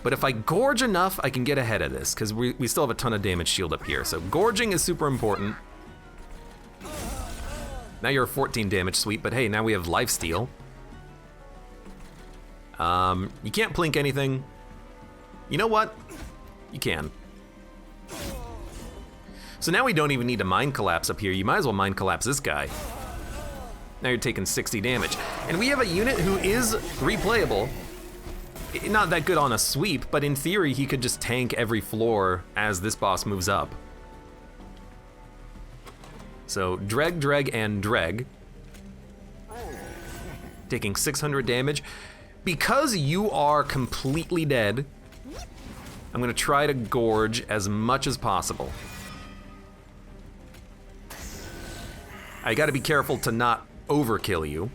[SPEAKER 1] But if I gorge enough, I can get ahead of this, because we still have a ton of damage shield up here. So gorging is super important. Now you're a 14 damage sweep, but hey, now we have lifesteal. You can't plink anything. You know what? You can. So now we don't even need to mind collapse up here. You might as well mind collapse this guy. Now you're taking 60 damage. And we have a unit who is replayable. Not that good on a sweep, but in theory, he could just tank every floor as this boss moves up. So dreg, and dreg. Taking 600 damage. Because you are completely dead, I'm gonna try to gorge as much as possible. I gotta be careful to not overkill you.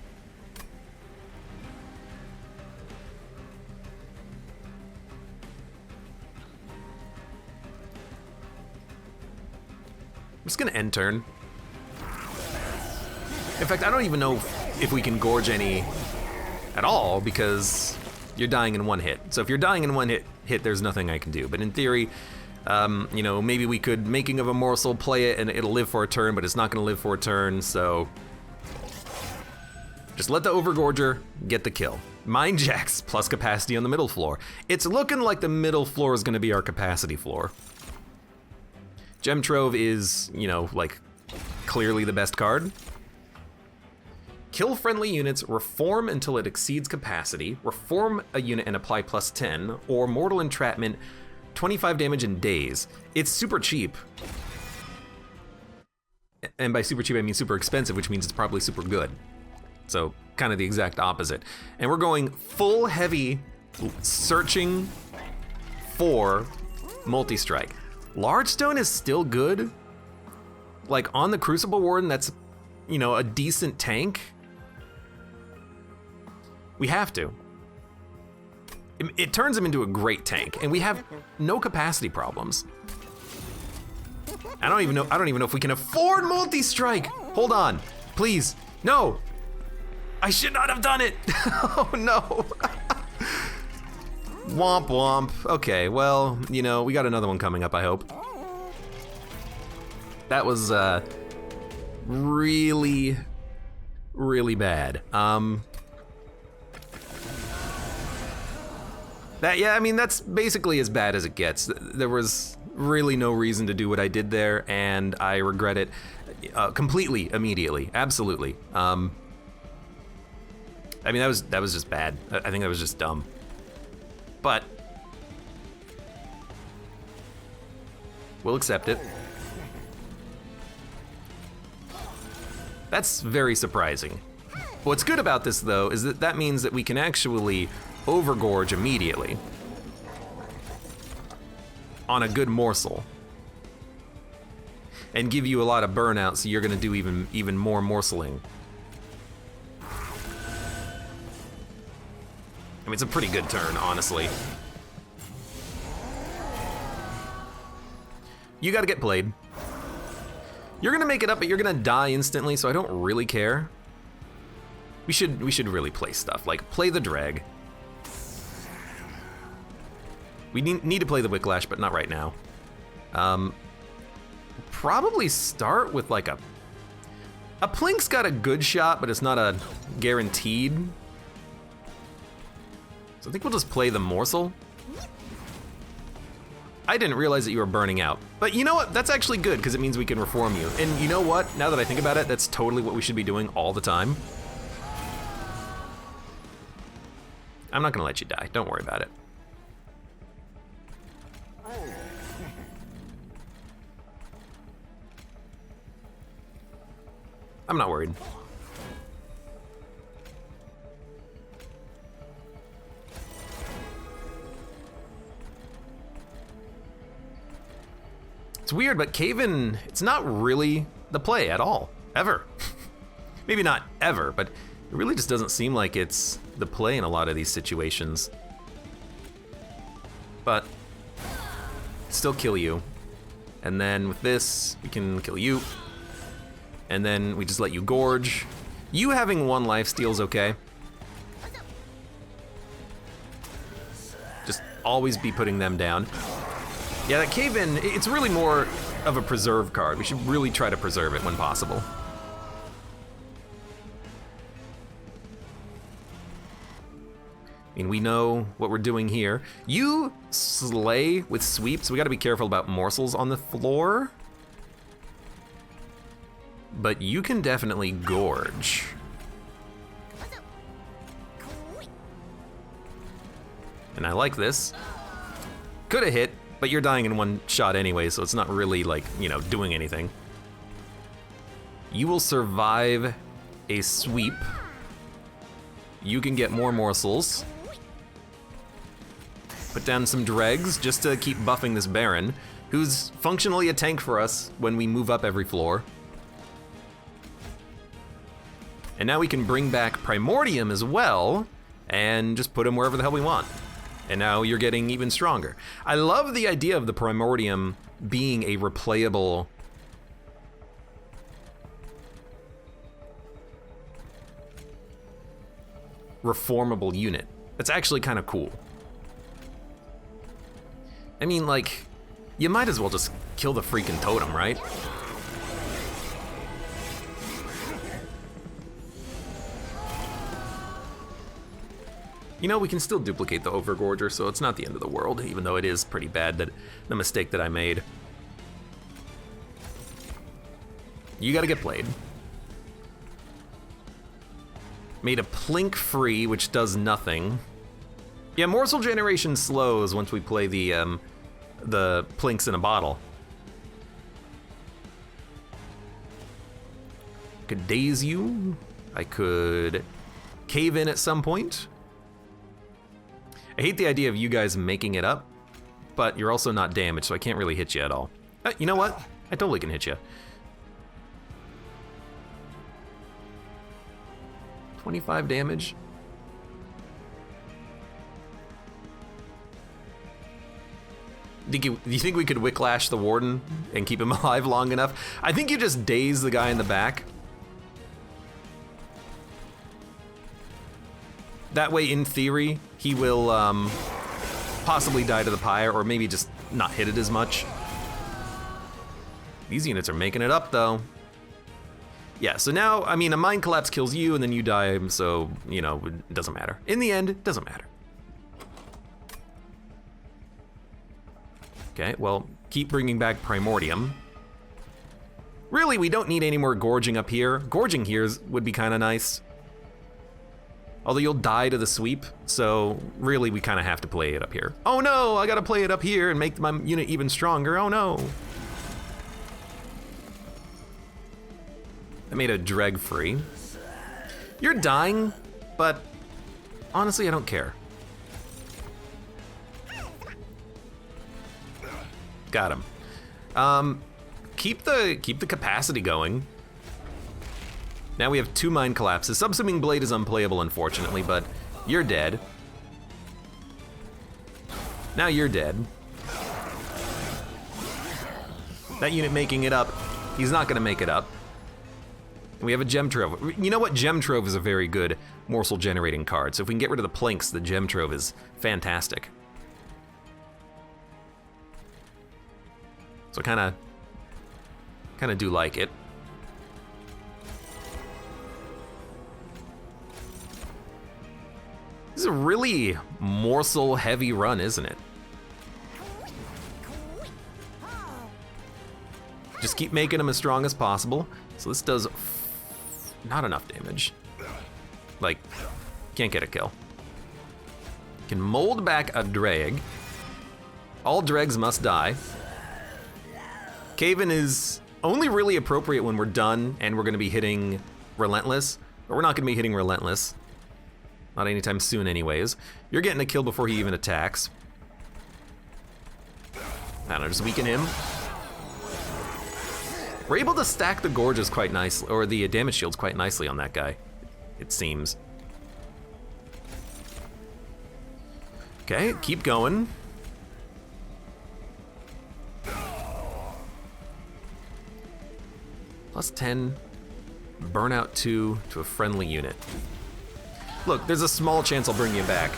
[SPEAKER 1] I'm just gonna end turn. In fact, I don't even know if we can gorge any at all, because you're dying in one hit. So if you're dying in one hit, there's nothing I can do. But in theory, you know, maybe we could Making of a Morsel play it and it'll live for a turn, but it's not gonna live for a turn, so just let the Overgorger get the kill. Mind Jacks plus capacity on the middle floor. It's looking like the middle floor is gonna be our capacity floor. Gem Trove is, you know, like, clearly the best card. Kill friendly units, reform until it exceeds capacity, reform a unit and apply plus 10, or Mortal Entrapment, 25 damage in days. It's super cheap. And by super cheap, I mean super expensive, which means it's probably super good. So, kind of the exact opposite. And we're going full heavy, searching for multi-strike. Large Stone is still good. Like, on the Crucible Warden, that's, you know, a decent tank. We have to. It turns him into a great tank, and we have no capacity problems. I don't even know if we can afford multi-strike. Hold on, please. No, I should not have done it. Oh no. Womp womp. Okay, well, you know, we got another one coming up, I hope. That was really, really bad. Yeah, I mean, that's basically as bad as it gets. There was really no reason to do what I did there, and I regret it completely, immediately, absolutely. I mean, that was just bad. I think that was just dumb. But we'll accept it. That's very surprising. What's good about this, though, is that that means that we can actually overgorge immediately on a good morsel and give you a lot of burnout, so you're gonna do even more morseling. I mean, it's a pretty good turn, honestly. You gotta get played. You're gonna make it up, but you're gonna die instantly, so I don't really care. We should really play stuff, like play the drag. We need to play the Whiplash, but not right now. Probably start with like a Plink's got a good shot, but it's not a guaranteed. So I think we'll just play the morsel. I didn't realize that you were burning out. But you know what? That's actually good, because it means we can reform you. And you know what? Now that I think about it, that's totally what we should be doing all the time. I'm not gonna let you die. Don't worry about it. I'm not worried. It's weird, but Cave-In, it's not really the play at all, ever. Maybe not ever, but it really just doesn't seem like it's the play in a lot of these situations. But still kill you. And then with this, we can kill you. And then we just let you gorge. You having 1 lifesteal's okay. Just always be putting them down. Yeah, that Cave-In, it's really more of a preserve card. We should really try to preserve it when possible. I mean, we know what we're doing here. You slay with sweeps. We gotta be careful about morsels on the floor. But you can definitely gorge. And I like this. Could have hit, but you're dying in 1 shot anyway, so it's not really like, you know, doing anything. You will survive a sweep. You can get more morsels. Put down some dregs just to keep buffing this Baron, who's functionally a tank for us when we move up every floor. And now we can bring back Primordium as well, and just put him wherever the hell we want. And now you're getting even stronger. I love the idea of the Primordium being a replayable reformable unit. That's actually kind of cool. I mean, like, you might as well just kill the freaking totem, right? You know, we can still duplicate the Overgorger, so it's not the end of the world, even though it is pretty bad, that the mistake that I made. You gotta get played. Made a Plink free, which does nothing. Yeah, morsel generation slows once we play the Plinks in a bottle. Could daze you. I could cave in at some point. I hate the idea of you guys making it up, but you're also not damaged, so I can't really hit you at all. You know what? I totally can hit you. 25 damage. Do you think we could Whiplash the Warden and keep him alive long enough? I think you just daze the guy in the back. That way, in theory, he will possibly die to the pyre, or maybe just not hit it as much. These units are making it up, though. Yeah, so now, I mean, a Mind Collapse kills you, and then you die, so, you know, it doesn't matter. In the end, it doesn't matter. Okay, well, keep bringing back Primordium. Really, we don't need any more gorging up here. Gorging here would be kind of nice. Although you'll die to the sweep, so really we kind of have to play it up here. Oh no, I gotta play it up here and make my unit even stronger, oh no. That made a dreg free. You're dying, but honestly, I don't care. Got him. Keep the capacity going. Now we have 2 mind collapses. Subsuming Blade is unplayable, unfortunately, but you're dead. Now you're dead. That unit making it up, he's not gonna make it up. We have a Gem Trove. You know what? Gem Trove is a very good morsel generating card. So if we can get rid of the planks, the Gem Trove is fantastic. So I kinda do like it. This is a really morsel heavy run, isn't it? Just keep making them as strong as possible. So this does not enough damage. Like, can't get a kill. Can mold back a drag. All dregs must die. Cave-in is only really appropriate when we're done and we're gonna be hitting Relentless, but we're not gonna be hitting Relentless. Not anytime soon anyways. You're getting a kill before he even attacks. I don't know, just weaken him. We're able to stack the gorges quite nicely, or the damage shields quite nicely on that guy, it seems. Okay, keep going. Plus 10, burnout 2 to a friendly unit. Look, there's a small chance I'll bring you back.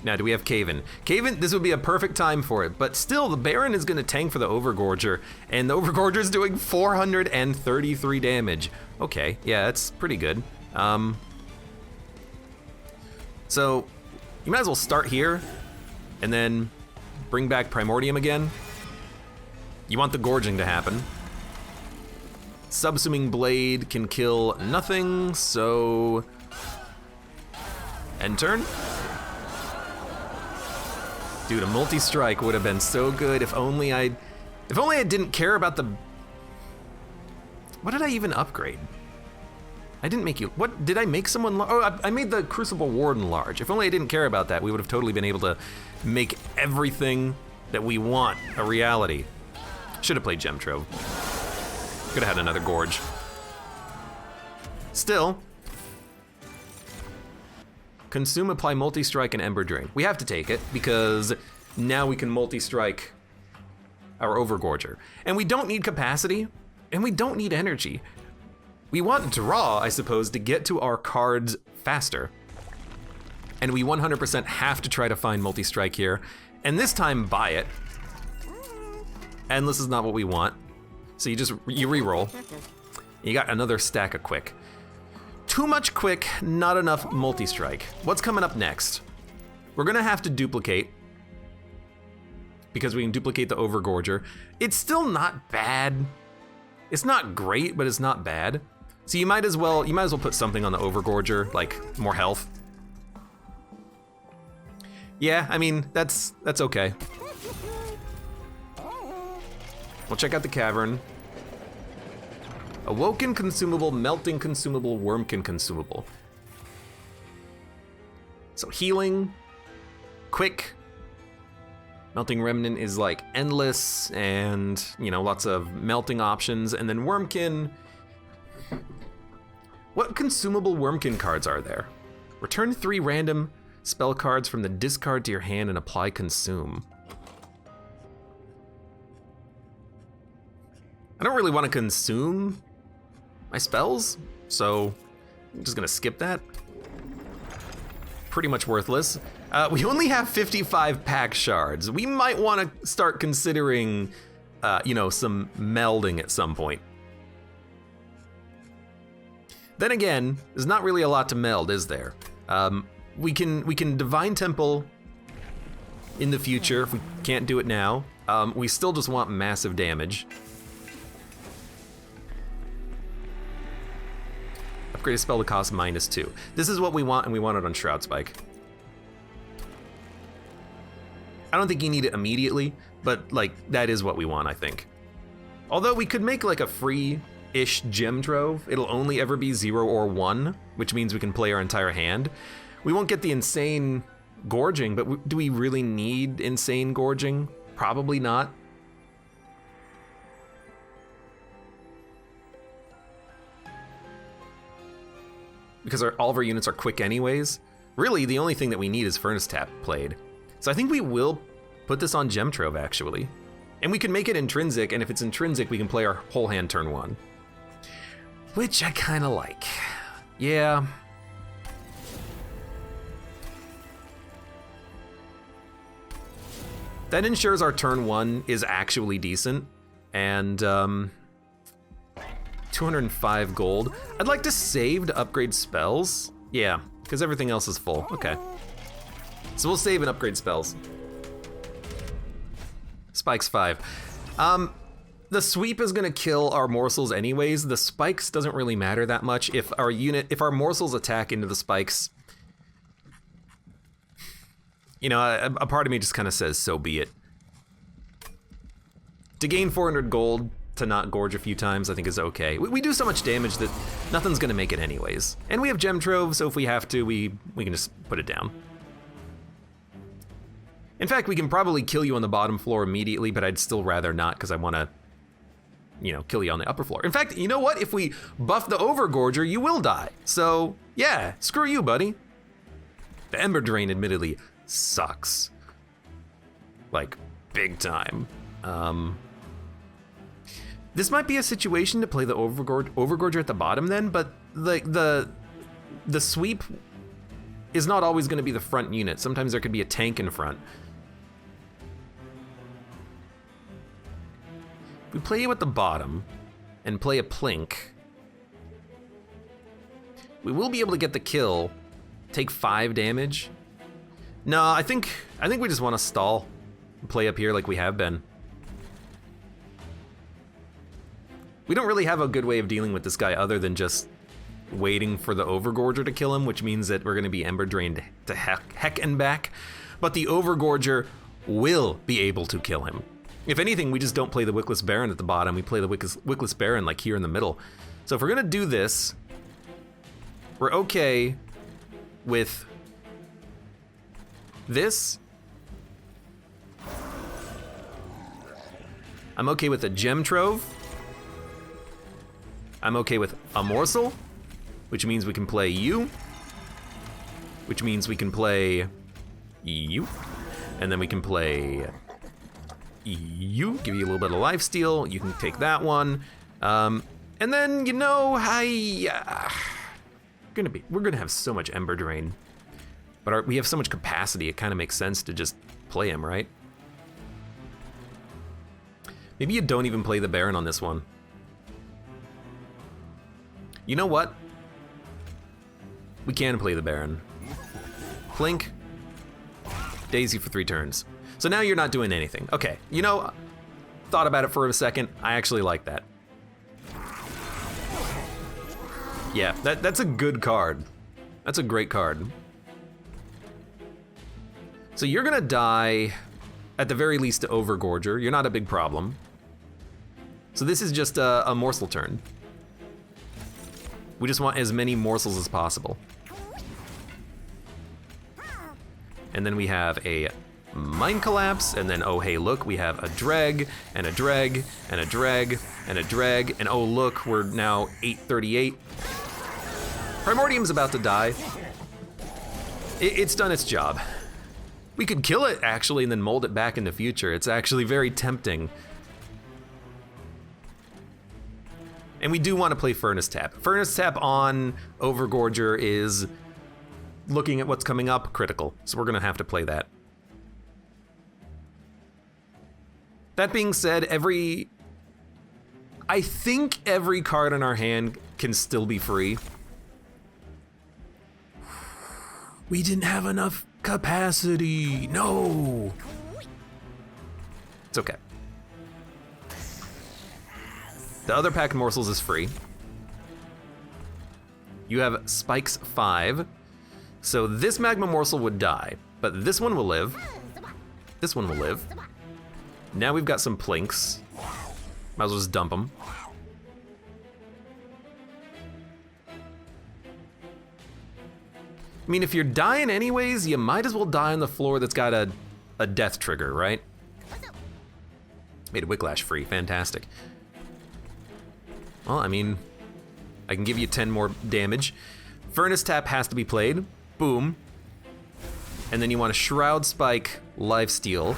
[SPEAKER 1] Now, do we have Cave-in? Cave-in, this would be a perfect time for it, but still, the Baron is gonna tank for the Overgorger, and the Overgorger's doing 433 damage. Okay, yeah, that's pretty good. So, you might as well start here, and then bring back Primordium again. You want the gorging to happen. Subsuming Blade can kill nothing, so... end turn? Dude, a multi-strike would have been so good if only I didn't care about the... What did I even upgrade? I didn't make you... What, did I make someone... Oh, I made the Crucible Warden large. If only I didn't care about that, we would have totally been able to make everything that we want a reality. Should have played Gem Trove. Could have had another Gorge. Still, consume, apply multi-strike, and Ember Drain. We have to take it because now we can multi-strike our Overgorger. And we don't need capacity, and we don't need energy. We want draw, I suppose, to get to our cards faster. And we 100% have to try to find multi-strike here, and this time buy it. And this is not what we want. So you re-roll. You got another stack of quick. Too much quick, not enough multi-strike. What's coming up next? We're gonna have to duplicate, because we can duplicate the Overgorger. It's still not bad. It's not great, but it's not bad. So you might as well put something on the Overgorger, like more health. Yeah, I mean, that's okay. We'll check out the cavern. Awoken consumable, melting consumable, wormkin consumable. So healing, quick. Melting remnant is like endless and, you know, lots of melting options. And then wormkin. What consumable wormkin cards are there? Return 3 random spell cards from the discard to your hand and apply consume. I don't really want to consume my spells, so I'm just gonna skip that. Pretty much worthless. We only have 55 pack shards. We might want to start considering, you know, some melding at some point. Then again, there's not really a lot to meld, is there? We can Divine Temple in the future if we can't do it now. We still just want massive damage. Upgrade a spell to cost -2. This is what we want, and we want it on Shroud Spike. I don't think you need it immediately, but like that is what we want, I think. Although we could make like a free-ish gem trove. It'll only ever be 0 or 1, which means we can play our entire hand. We won't get the insane gorging, but do we really need insane gorging? Probably not. Because all of our units are quick anyways. Really, the only thing that we need is Furnace Tap played. So I think we will put this on Gem Trove, actually. And we can make it intrinsic, and if it's intrinsic, we can play our whole hand turn 1. Which I kind of like. Yeah. That ensures our turn 1 is actually decent, and 205 gold. I'd like to save to upgrade spells. Yeah, because everything else is full. Okay. So we'll save and upgrade spells. Spikes 5. The sweep is gonna kill our morsels anyways. The spikes doesn't really matter that much. If our morsels attack into the spikes, you know, a part of me just kind of says, so be it. To gain 400 gold, to not gorge a few times, I think is okay. We do so much damage that nothing's gonna make it anyways. And we have Gem Trove, so if we have to, we can just put it down. In fact, we can probably kill you on the bottom floor immediately, but I'd still rather not, because I wanna, you know, kill you on the upper floor. In fact, you know what? If we buff the Overgorger, you will die. So, yeah, screw you, buddy. The Ember Drain, admittedly, sucks. Like, big time. This might be a situation to play the Overgorger at the bottom then, but the sweep is not always gonna be the front unit. Sometimes there could be a tank in front. If we play you at the bottom and play a Plink, we will be able to get the kill, take 5 damage. No, I think we just want to stall and play up here like we have been. We don't really have a good way of dealing with this guy other than just waiting for the Overgorger to kill him, which means that we're going to be Ember Drained to heck and back. But the Overgorger will be able to kill him. If anything, we just don't play the Wickless Baron at the bottom. We play the Wickless Baron like here in the middle. So if we're going to do this, we're okay with this. I'm okay with a Gem Trove. I'm okay with a Morsel, which means we can play you, which means we can play you, and then we can play you, give you a little bit of lifesteal. You can take that one, and then, you know, we're gonna have so much Ember Drain, but we have so much capacity. It kind of makes sense to just play him, right? Maybe you don't even play the Baron on this one. You know what? We can play the Baron. Plink, Daisy for 3 turns. So now you're not doing anything. Okay, you know, thought about it for a second. I actually like that. Yeah, that's a good card. That's a great card. So you're gonna die, at the very least, to Overgorger. You're not a big problem. So this is just a morsel turn. We just want as many morsels as possible. And then we have a Mind Collapse, and then, oh hey look, we have a Dreg, and a Dreg, and a Dreg, and a Dreg, and oh look, we're now 838. Primordium's about to die. It's done its job. We could kill it, actually, and then mold it back in the future. It's actually very tempting. And we do want to play Furnace Tap. Furnace Tap on Overgorger is, looking at what's coming up, critical. So we're gonna have to play that. That being said, I think every card in our hand can still be free. We didn't have enough capacity, no. It's okay. The other pack of morsels is free. You have Spikes 5. So this Magma Morsel would die, but this one will live. This one will live. Now we've got some Plinks. Might as well just dump them. I mean, if you're dying anyways, you might as well die on the floor that's got a death trigger, right? Made a Whiplash free, fantastic. Well, I mean, I can give you 10 more damage. Furnace Tap has to be played, boom. And then you want a Shroud Spike, Lifesteal.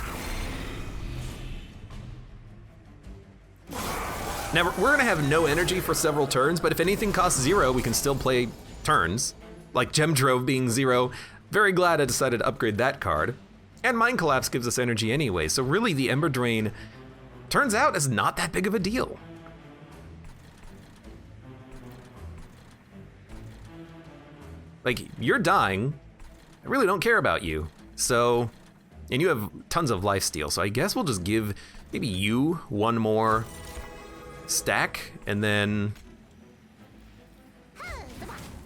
[SPEAKER 1] Now, we're gonna have no energy for several turns, but if anything costs 0, we can still play turns. Like Gem Trove being 0. Very glad I decided to upgrade that card. And Mind Collapse gives us energy anyway, so really the Ember Drain turns out is not that big of a deal. Like, you're dying, I really don't care about you. So, and you have tons of lifesteal, so I guess we'll just give maybe you one more stack, and then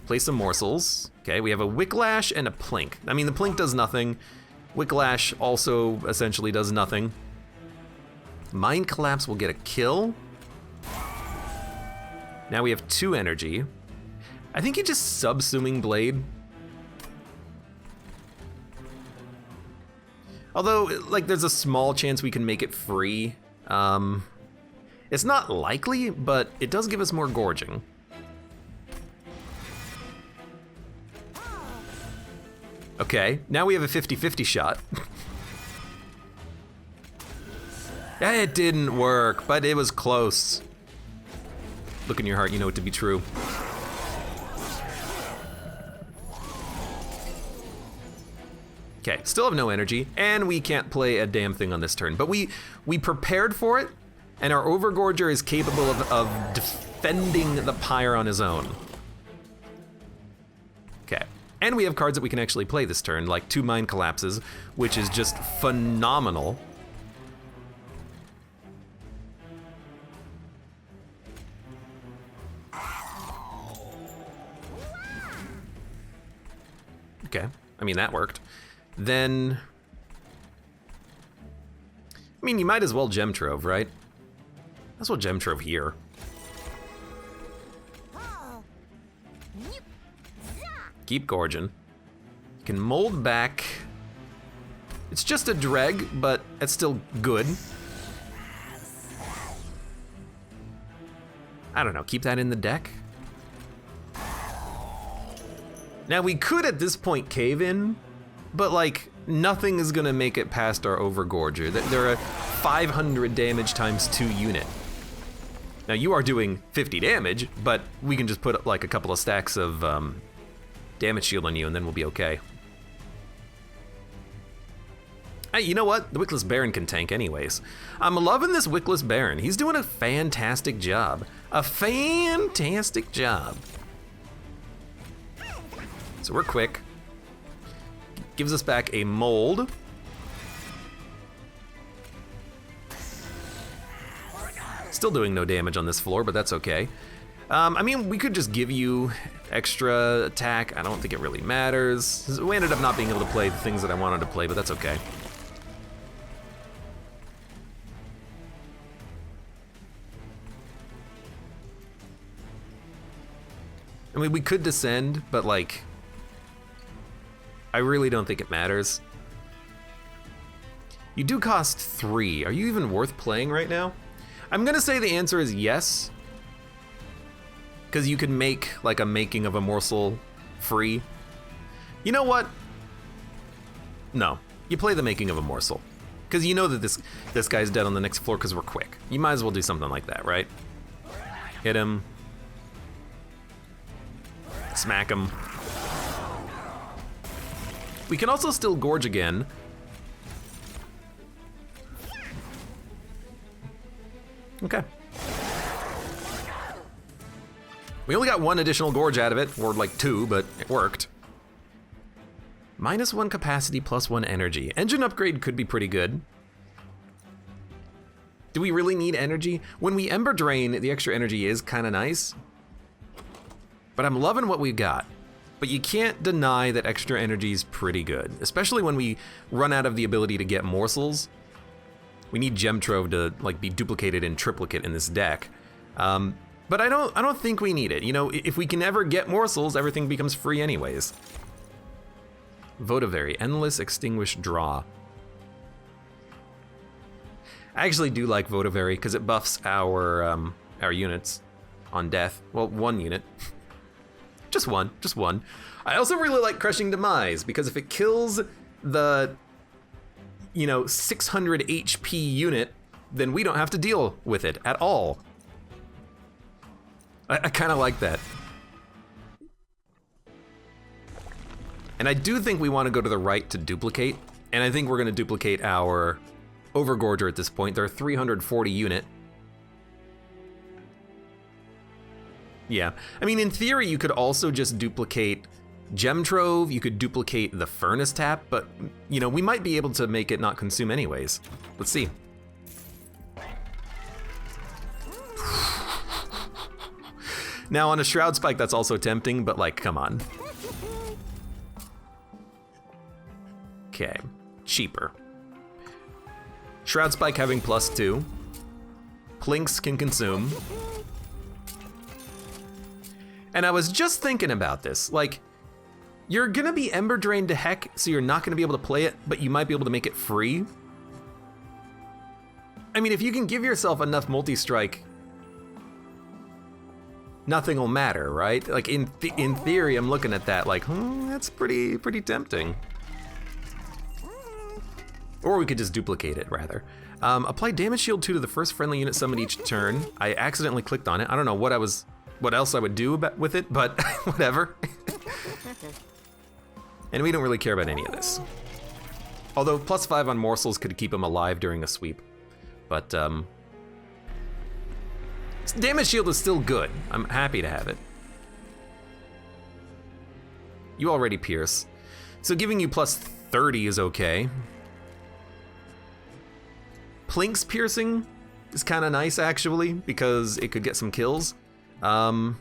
[SPEAKER 1] play some morsels. Okay, we have a Wicklash and a Plink. I mean, the Plink does nothing. Wicklash also essentially does nothing. Mind Collapse will get a kill. Now we have 2 energy. I think you just Subsuming Blade. Although, like, there's a small chance we can make it free. It's not likely, but it does give us more gorging. Okay, now we have a 50-50 shot. It didn't work, but it was close. Look in your heart, you know it to be true. Okay, still have no energy, and we can't play a damn thing on this turn. But we prepared for it, and our Overgorger is capable of defending the Pyre on his own. Okay, and we have cards that we can actually play this turn, like 2 Mind Collapses, which is just phenomenal. Okay, I mean, that worked. Then, I mean, you might as well Gem Trove, right? Might as well Gem Trove here. Keep gorging. You can mold back. It's just a dreg, but it's still good. I don't know, keep that in the deck. Now we could at this point cave in, but like nothing is gonna make it past our Overgorger. They're a 500 damage times 2 unit. Now you are doing 50 damage, but we can just put like a couple of stacks of damage shield on you and then we'll be okay. Hey, you know what? The Wickless Baron can tank anyways. I'm loving this Wickless Baron. He's doing a fantastic job. A fantastic job. So we're quick. Gives us back a mold. Still doing no damage on this floor, but that's okay. I mean, we could just give you extra attack. I don't think it really matters. We ended up not being able to play the things that I wanted to play, but that's okay. I mean, we could descend, but like, I really don't think it matters. You do cost 3. Are you even worth playing right now? I'm gonna say the answer is yes. Because you can make like a Making of a Morsel free. You know what? No, you play the Making of a Morsel. Because you know that this guy's dead on the next floor because we're quick. You might as well do something like that, right? Hit him. Smack him. We can also still gorge again. Okay. We only got 1 additional gorge out of it, or like 2, but it worked. -1 capacity, +1 energy. Engine upgrade could be pretty good. Do we really need energy? When we Ember Drain, the extra energy is kind of nice. But I'm loving what we've got. But you can't deny that extra energy is pretty good, especially when we run out of the ability to get morsels. We need Gem Trove to like be duplicated in triplicate in this deck. But I don't think we need it. You know, if we can ever get morsels, everything becomes free anyways. Votivary, Endless Extinguished Draw. I actually do like Votivary because it buffs our units on death. Well, one unit. just one. I also really like Crushing Demise because if it kills the, 600 HP unit, then we don't have to deal with it at all. I kind of like that. And I do think we want to go to the right to duplicate, and I think we're going to duplicate our Overgorger at this point. They're 340 unit. Yeah, I mean, in theory, you could also just duplicate Gem Trove, you could duplicate the Furnace Tap, but, we might be able to make it not consume anyways. Let's see. Now, on a Shroud Spike, that's also tempting, but, like, come on. Okay, cheaper. Shroud Spike having +2. Plinks can consume. And I was just thinking about this, like, you're gonna be Ember Drained to heck, so you're not gonna be able to play it, but you might be able to make it free. I mean, if you can give yourself enough multi-strike, nothing will matter, right? Like, in theory, I'm looking at that like, that's pretty tempting. Or we could just duplicate it, rather. Apply damage shield 2 to the first friendly unit summoned each turn. I accidentally clicked on it. I don't know what else I would do with it, but whatever. And we don't really care about any of this. Although +5 on morsels could keep him alive during a sweep. But, damage shield is still good. I'm happy to have it. You already pierce. So giving you +30 is okay. Plink's piercing is kind of nice, actually, because it could get some kills. Gotta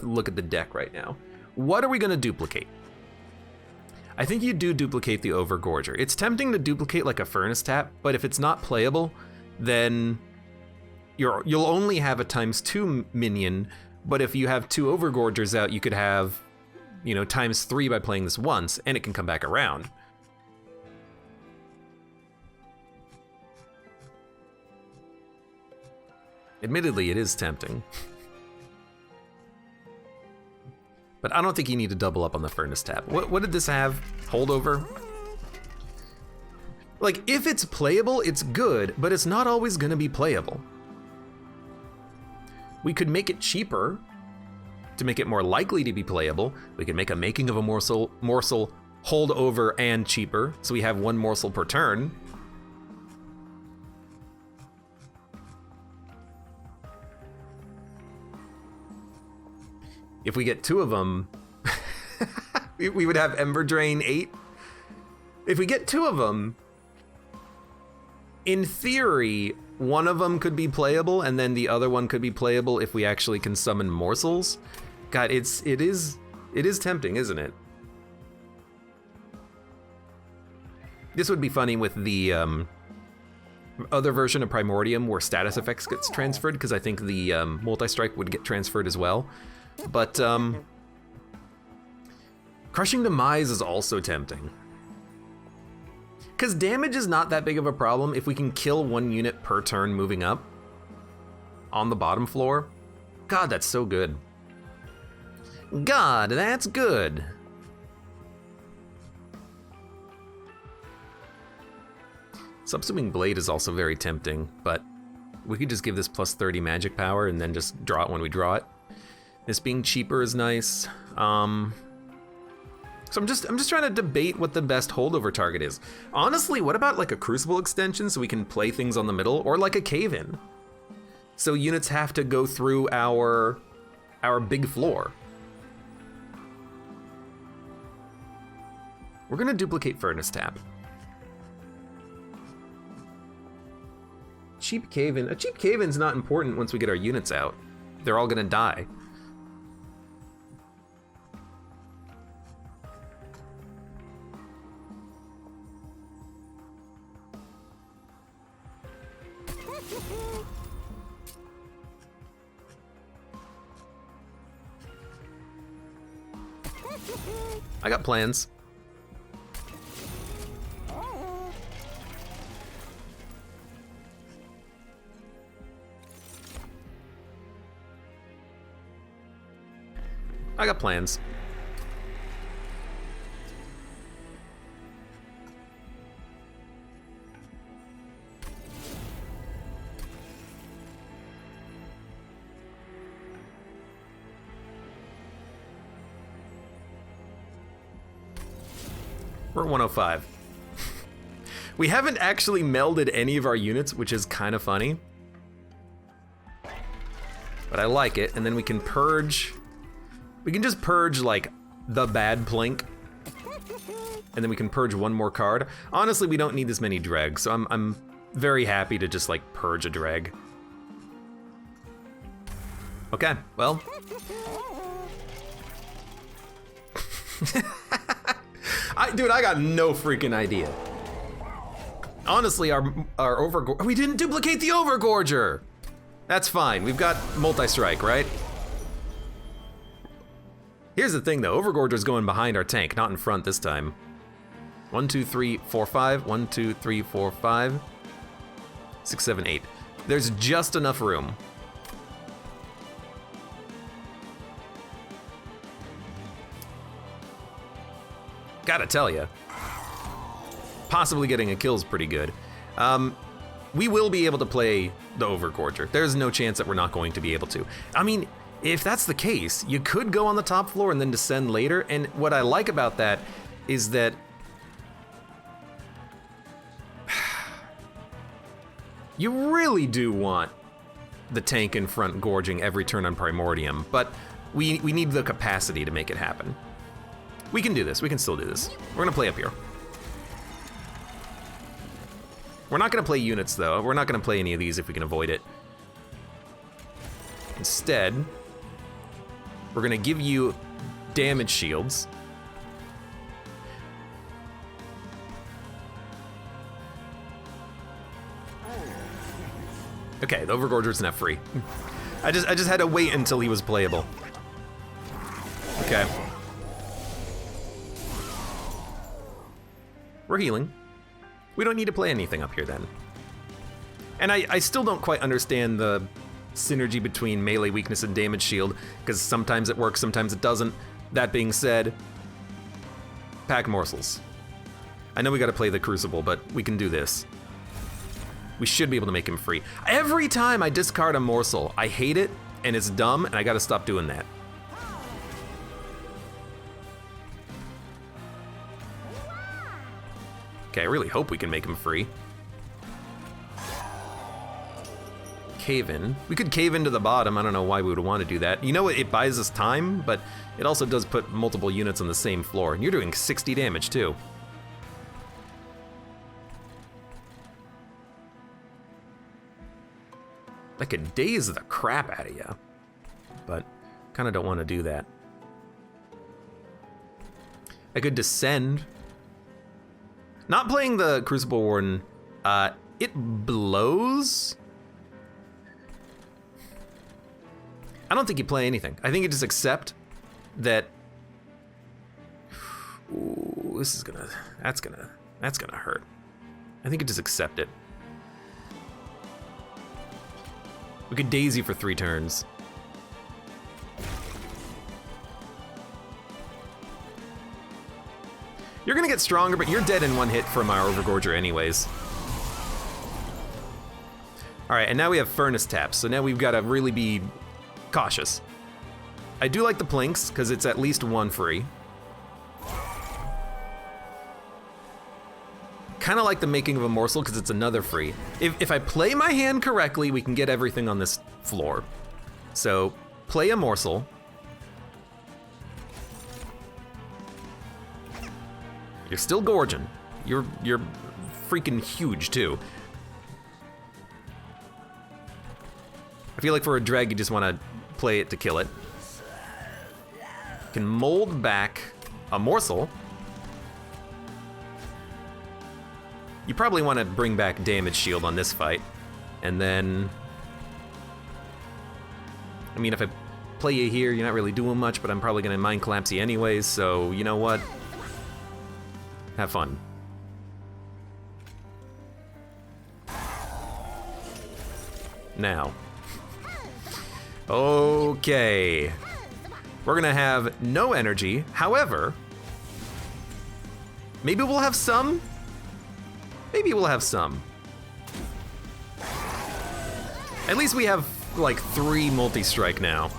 [SPEAKER 1] look at the deck right now. What are we gonna duplicate? I think you do duplicate the Overgorger. It's tempting to duplicate like a Furnace Tap, but if it's not playable, then you'll only have a ×2 minion, but if you have 2 Overgorgers out, you could have, ×3 by playing this once, and it can come back around. Admittedly, it is tempting. But I don't think you need to double up on the Furnace Tap. What did this have? Holdover? Like, if it's playable, it's good, but it's not always gonna be playable. We could make it cheaper to make it more likely to be playable. We could make a Making of a Morsel holdover and cheaper, so we have 1 morsel per turn. If we get 2 of them, we would have Ember Drain 8. If we get 2 of them, in theory, one of them could be playable, and then the other one could be playable if we actually can summon morsels. God, it is tempting, isn't it? This would be funny with the other version of Primordium where status effects gets transferred, because I think the multi-strike would get transferred as well. But Crushing Demise is also tempting. Because damage is not that big of a problem if we can kill 1 unit per turn moving up on the bottom floor. God, that's so good. God, that's good. Subsuming Blade is also very tempting, but we could just give this +30 magic power and then just draw it when we draw it. This being cheaper is nice. So I'm just trying to debate what the best holdover target is. Honestly, what about like a Crucible extension so we can play things on the middle, or like a Cave-In? So units have to go through our big floor. We're gonna duplicate Furnace Tap. Cheap Cave-In. A cheap Cave-In's not important once we get our units out. They're all gonna die. I got plans. I got plans. We're at 105. We haven't actually melded any of our units, which is kind of funny. But I like it, and then we can purge. We can just purge, like, the bad plink. And then we can purge one more card. Honestly, we don't need this many dregs, so I'm very happy to just, like, purge a dreg. Okay, well. Dude, I got no freaking idea. Honestly, our Overgorger, we didn't duplicate the Overgorger. That's fine, we've got multi-strike, right? Here's the thing though, Overgorger's going behind our tank, not in front this time. 1, 2, 3, 4, 5, 1, 2, 3, 4, 5, 6, 7, 8. There's just enough room. Gotta tell ya, possibly getting a kill's pretty good. We will be able to play the Overgorger. There's no chance that we're not going to be able to. I mean, if that's the case, you could go on the top floor and then descend later, and what I like about that is that you really do want the tank in front gorging every turn on Primordium, but we need the capacity to make it happen. We can do this, we can still do this. We're gonna play up here. We're not gonna play units though. We're not gonna play any of these if we can avoid it. Instead, we're gonna give you damage shields. Okay, the Overgorger's not free. I just had to wait until he was playable. Okay. We're healing. We don't need to play anything up here then. And I still don't quite understand the synergy between melee weakness and damage shield, because sometimes it works, sometimes it doesn't. That being said, pack morsels. I know we gotta play the Crucible, but we can do this. We should be able to make him free. Every time I discard a morsel, I hate it, and it's dumb, and I gotta stop doing that. Okay, I really hope we can make him free. Cave in. We could cave into the bottom. I don't know why we would want to do that. You know what? It buys us time, but it also does put multiple units on the same floor. And you're doing 60 damage too. That could daze the crap out of you. But kind of don't want to do that. I could descend. Not playing the Crucible Warden, it blows. I don't think you play anything. I think you just accept that. Ooh, that's gonna hurt. I think you just accept it. We could daisy for 3 turns. You're gonna get stronger, but you're dead in 1 hit from our Overgorger anyways. All right, and now we have Furnace Taps, so now we've gotta really be cautious. I do like the Plinks, because it's at least 1 free. Kinda like the Making of a Morsel, because it's another free. If I play my hand correctly, we can get everything on this floor. So, play a Morsel. You're still gorging. You're freaking huge too. I feel like for a drag, you just want to play it to kill it. You can mold back a morsel. You probably want to bring back damage shield on this fight. And then, I mean, if I play you here, you're not really doing much, but I'm probably gonna mind collapse you anyways, so you know what? Have fun. Now. Okay. We're gonna have no energy. However, maybe we'll have some? Maybe we'll have some. At least we have like 3 multi-strike now.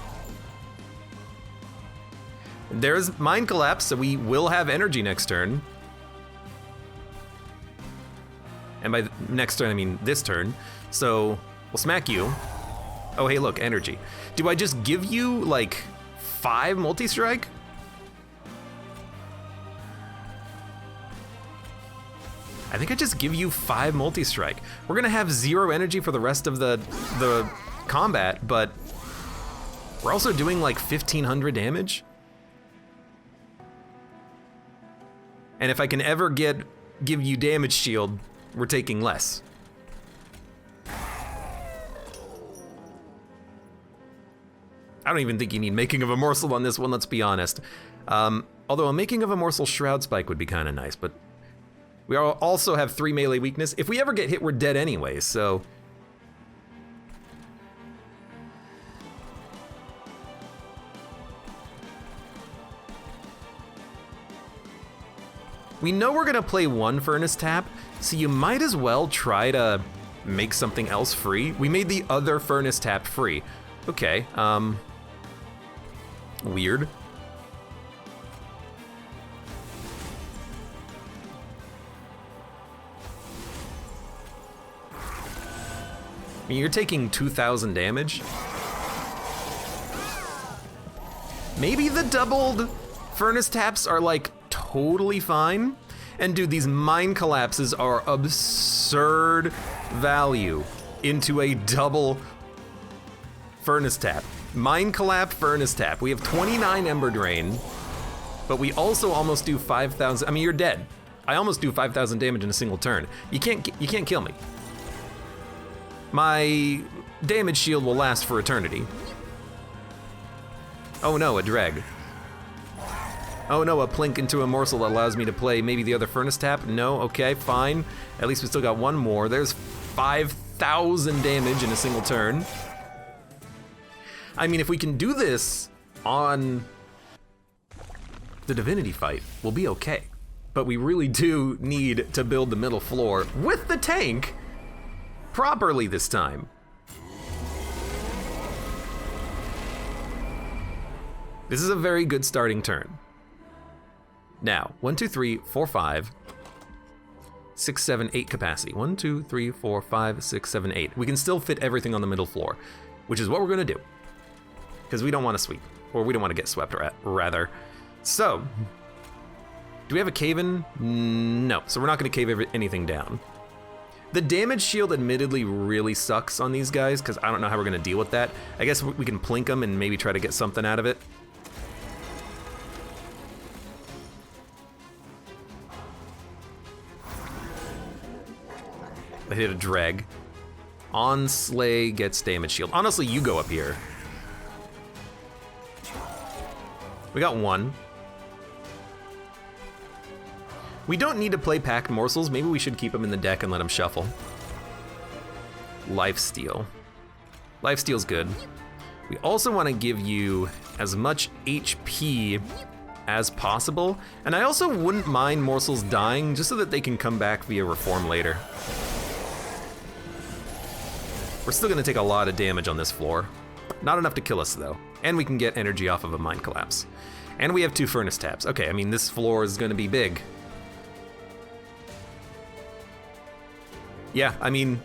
[SPEAKER 1] There's Mind Collapse, so we will have energy next turn. And by next turn, I mean this turn. So we'll smack you. Oh, hey, look, energy. Do I just give you like 5 multi-strike? I think I just give you 5 multi-strike. We're gonna have 0 energy for the rest of the combat, but we're also doing like 1,500 damage. And if I can ever give you damage shield, we're taking less. I don't even think you need Making of a Morsel on this one, let's be honest. Although a Making of a Morsel Shroud Spike would be kind of nice, but we also have 3 melee weakness. If we ever get hit, we're dead anyway, so. We know we're gonna play 1 Furnace Tap, so you might as well try to make something else free. We made the other Furnace Tap free. Okay, weird. I mean, you're taking 2,000 damage. Maybe the doubled Furnace Taps are like totally fine. And dude, these Mind Collapses are absurd value into a double Furnace Tap. Mind Collapse, Furnace Tap. We have 29 Ember Drain, but we also almost do 5,000. I mean, you're dead. I almost do 5,000 damage in a single turn. You can't kill me. My damage shield will last for eternity. Oh no, a dreg. Oh no, a plink into a morsel that allows me to play maybe the other Furnace Tap? No, okay, fine. At least we still got 1 more. There's 5,000 damage in a single turn. I mean, if we can do this on the Divinity fight, we'll be okay. But we really do need to build the middle floor with the tank properly this time. This is a very good starting turn. Now, 1, 2, 3, 4, 5, 6, 7, 8 capacity. 1, 2, 3, 4, 5, 6, 7, 8. We can still fit everything on the middle floor, which is what we're gonna do. Because we don't want to sweep, or we don't want to get swept, rather. So, do we have a cave-in? No, so we're not gonna cave anything down. The damage shield admittedly really sucks on these guys, because I don't know how we're gonna deal with that. I guess we can plink them and maybe try to get something out of it. I hit a dreg. On Slay gets damage shield. Honestly, you go up here. We got 1. We don't need to play packed morsels. Maybe we should keep them in the deck and let them shuffle. Lifesteal. Lifesteal's good. We also want to give you as much HP as possible. And I also wouldn't mind morsels dying just so that they can come back via reform later. We're still gonna take a lot of damage on this floor. Not enough to kill us though. And we can get energy off of a Mind Collapse. And we have 2 Furnace Taps. Okay, I mean, this floor is gonna be big. Yeah, I mean,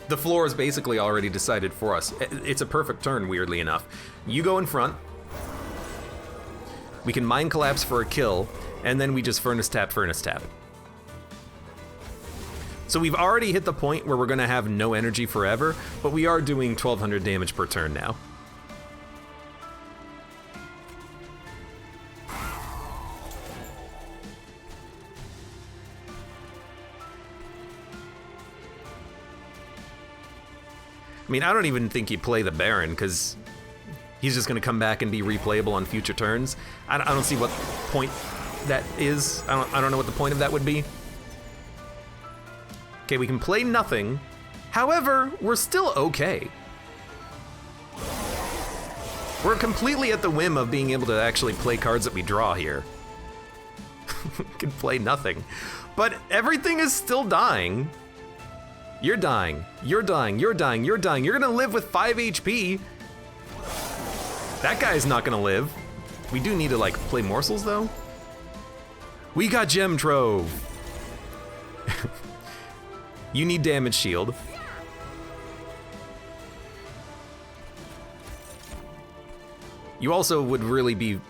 [SPEAKER 1] the floor is basically already decided for us. It's a perfect turn, weirdly enough. You go in front. We can Mind Collapse for a kill, and then we just Furnace Tap, Furnace Tap. So we've already hit the point where we're gonna have no energy forever, but we are doing 1,200 damage per turn now. I mean, I don't even think you play the Baron, because he's just going to come back and be replayable on future turns. I don't see what point that is. I don't know what the point of that would be. Okay, we can play nothing. However, we're still okay. We're completely at the whim of being able to actually play cards that we draw here. We can play nothing. But everything is still dying. You're dying. You're dying. You're dying. You're dying. You're gonna live with 5 HP. That guy's not gonna live. We do need to like play morsels though. We got Gem Trove. You need damage shield. You also would really be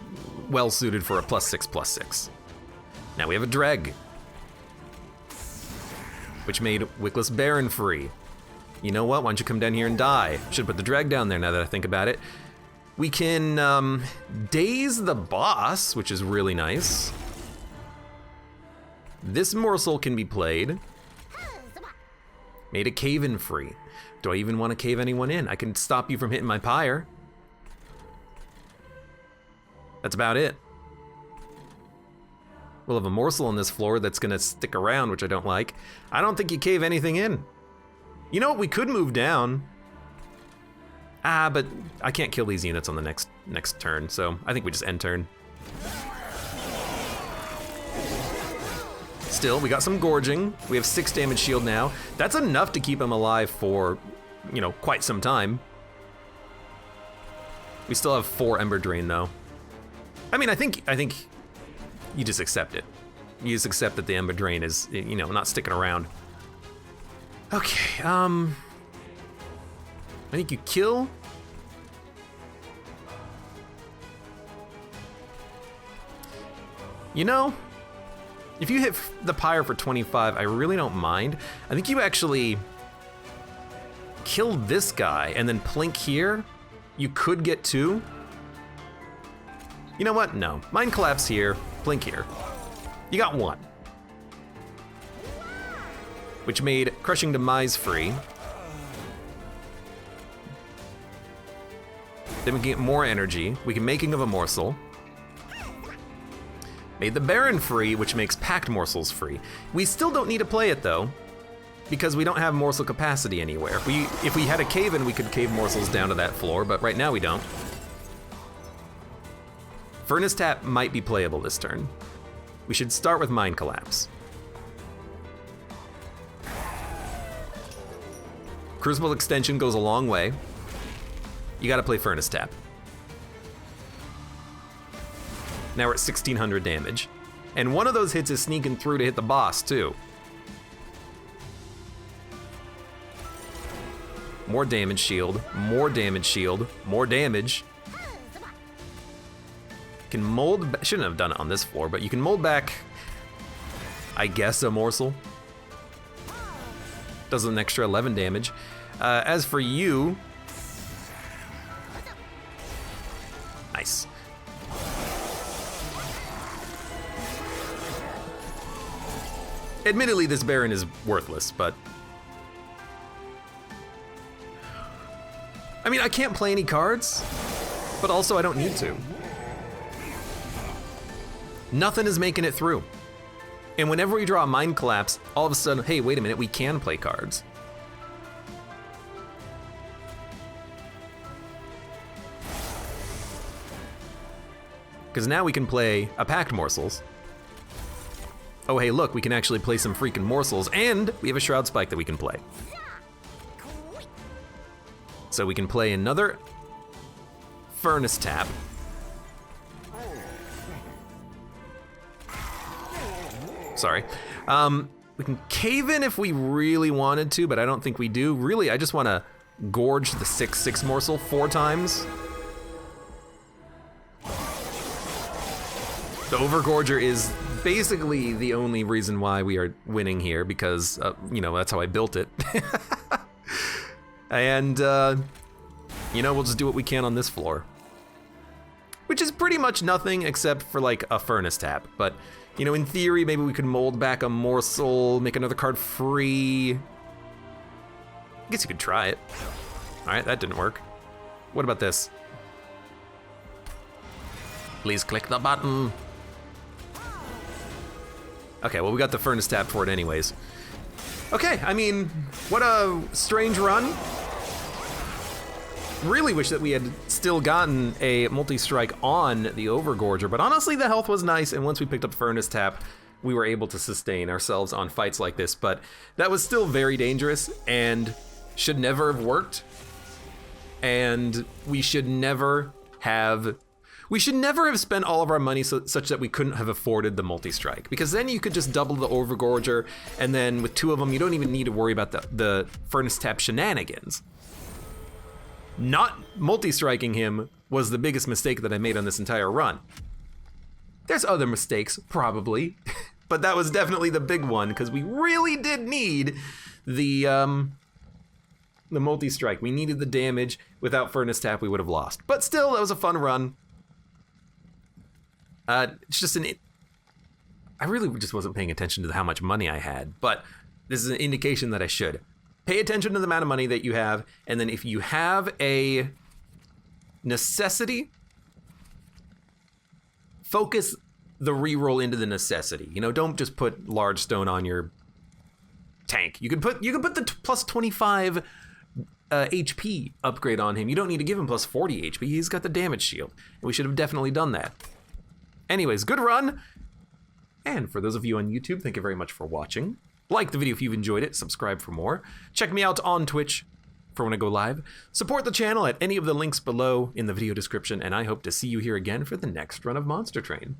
[SPEAKER 1] well suited for a +6/+6. Now we have a Dreg, which made Wickless Baron free. You know what? Why don't you come down here and die? Should put the Dreg down there now that I think about it. We can daze the boss, which is really nice. This morsel can be played. Made a cave-in free. Do I even want to cave anyone in? I can stop you from hitting my pyre. That's about it. We'll have a morsel on this floor that's gonna stick around, which I don't like. I don't think you cave anything in. You know what, we could move down. But I can't kill these units on the next turn, so I think we just end turn. Still, we got some gorging. We have 6 damage shield now. That's enough to keep him alive for, you know, quite some time. We still have 4 Ember Drain though. I mean, I think you just accept it. You just accept that the Ember Drain is, you know, not sticking around. Okay, I think you kill. You know, if you hit the pyre for 25, I really don't mind. I think you actually kill this guy and then plink here. You could get 2. You know what? No. Mind Collapse here, blink here. You got 1. Which made Crushing Demise free. Then we can get more energy. We can Making of a Morsel. Made the Baron free, which makes Packed Morsels free. We still don't need to play it though, because we don't have morsel capacity anywhere. If we had a cave-in, we could cave morsels down to that floor, but right now we don't. Furnace Tap might be playable this turn. We should start with Mind Collapse. Crucible Extension goes a long way. You gotta play Furnace Tap. Now we're at 1600 damage. And one of those hits is sneaking through to hit the boss too. More damage shield, more damage shield, more damage. Can mold, shouldn't have done it on this floor, but you can mold back, I guess, a morsel. Does an extra 11 damage. As for you, nice. Admittedly, this Baron is worthless, but I mean, I can't play any cards, but also I don't need to. Nothing is making it through. And whenever we draw a Mind Collapse, all of a sudden, hey, wait a minute, we can play cards. Because now we can play a Packed Morsels. Oh, hey, look, we can actually play some freaking morsels, and we have a Shroud Spike that we can play. So we can play another Furnace Tap. Sorry. We can cave in if we really wanted to, but I don't think we do. Really, I just want to gorge the 6/6 morsel 4 times. The Overgorger is basically the only reason why we are winning here, because, you know, that's how I built it. And, you know, we'll just do what we can on this floor. Which is pretty much nothing except for, like, a Furnace Tap. But, you know, in theory, maybe we could mold back a morsel, make another card free. I guess you could try it. right, that didn't work. What about this? Please click the button. Okay, well, we got the furnace tap for it anyways. Okay, I mean, what a strange run. Really wish that we had still gotten a multi-strike on the Overgorger, but honestly, the health was nice, and once we picked up furnace tap, we were able to sustain ourselves on fights like this, but that was still very dangerous and should never have worked. And we should never have spent all of our money such that we couldn't have afforded the multi-strike, because then you could just double the Overgorger, and then with 2 of them, you don't even need to worry about the furnace tap shenanigans. Not multi-striking him was the biggest mistake that I made on this entire run. There's other mistakes, probably, but that was definitely the big one, because we really did need the multi-strike. We needed the damage. Without furnace tap, we would have lost. But still, that was a fun run. It's just I really just wasn't paying attention to how much money I had, but this is an indication that I should. Pay attention to the amount of money that you have, and then if you have a necessity, focus the reroll into the necessity. You know, don't just put large stone on your tank. You can put the plus 25 HP upgrade on him. You don't need to give him plus 40 HP. He's got the damage shield. We should have definitely done that. Anyways, good run. And for those of you on YouTube, thank you very much for watching. Like the video if you've enjoyed it, subscribe for more. Check me out on Twitch for when I go live. Support the channel at any of the links below in the video description, and I hope to see you here again for the next run of Monster Train.